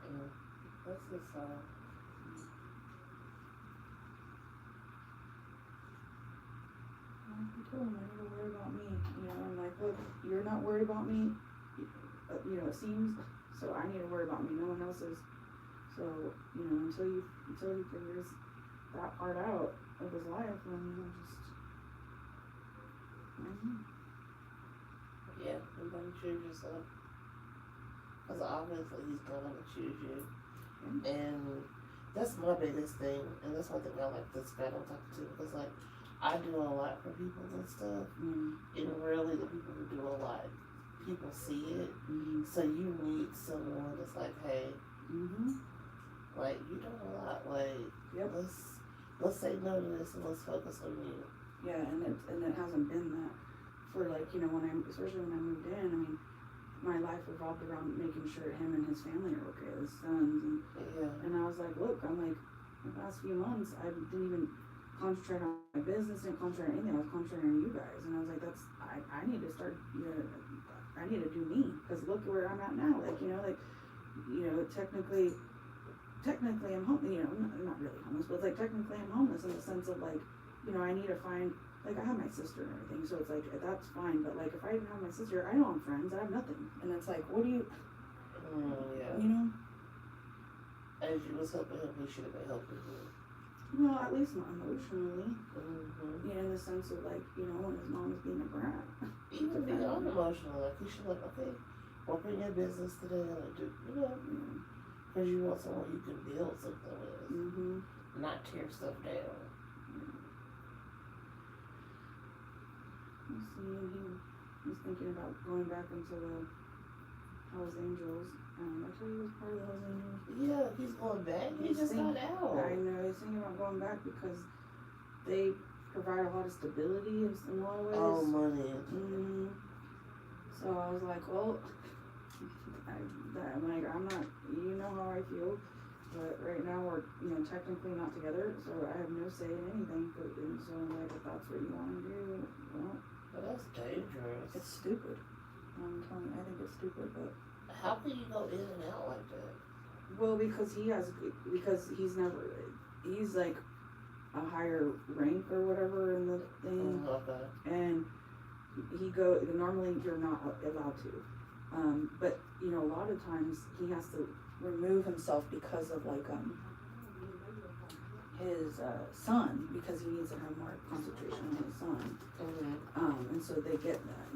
Yeah. That's his song. I told him I need to worry about me. You know, I'm like, look, you're not worried about me. You know, it seems. So I need to worry about me. No one else is. So, until he figures that part out of his life, then I don't know. Yeah, and then choose yourself. Because obviously he's going to choose you. And that's my biggest thing. And that's one thing I like this guy I'm talking to. Because, like, I do a lot for people and stuff. And really, the people who do a lot, people see it. So you need someone that's like, hey, like, you're doing a lot. Like, let's say no to this and let's focus on you. Yeah, and it hasn't been that for, like, especially when I moved in. I mean, my life revolved around making sure him and his family are okay, his sons, and I was like, look, I'm like, the past few months I didn't even concentrate on my business, didn't concentrate on anything. I was concentrating on you guys, and I was like, I need to start, I need to do me, because look where I'm at now. Like, technically I'm homeless. I'm not really homeless, but it's like technically I'm homeless in the sense of, like, I need to find. Like, I have my sister and everything, so it's like, that's fine, but, like, if I didn't have my sister, I don't have friends, I have nothing, and it's like, what do you, As you was helping him, he should have been helping you. Well, at least not emotionally, in the sense of, like, when his mom was being a brat. Even beyond emotional, like, you should, like, okay, work on your business today, like, because you want someone you can build something with, not tear stuff down. Let's see, and he's thinking about going back into the Hells Angels. I tell you, he was part of the Hells Angels. Yeah, he's going back. He just got out. I know, he's thinking about going back because they provide a lot of stability in a lot of ways. Oh, money. So I was like, well, I'm not, how I feel. But right now we're, technically not together, so I have no say in anything. And so, like, if that's what you want to do, well. But that's dangerous. It's stupid. I'm telling you, I think it's stupid, but. How can you go in and out like that? Well, because he's like a higher rank or whatever in the thing. Okay. And normally you're not allowed to. But, a lot of times he has to remove himself because of, like, his son, because he needs to have more concentration on his son. And so they get that,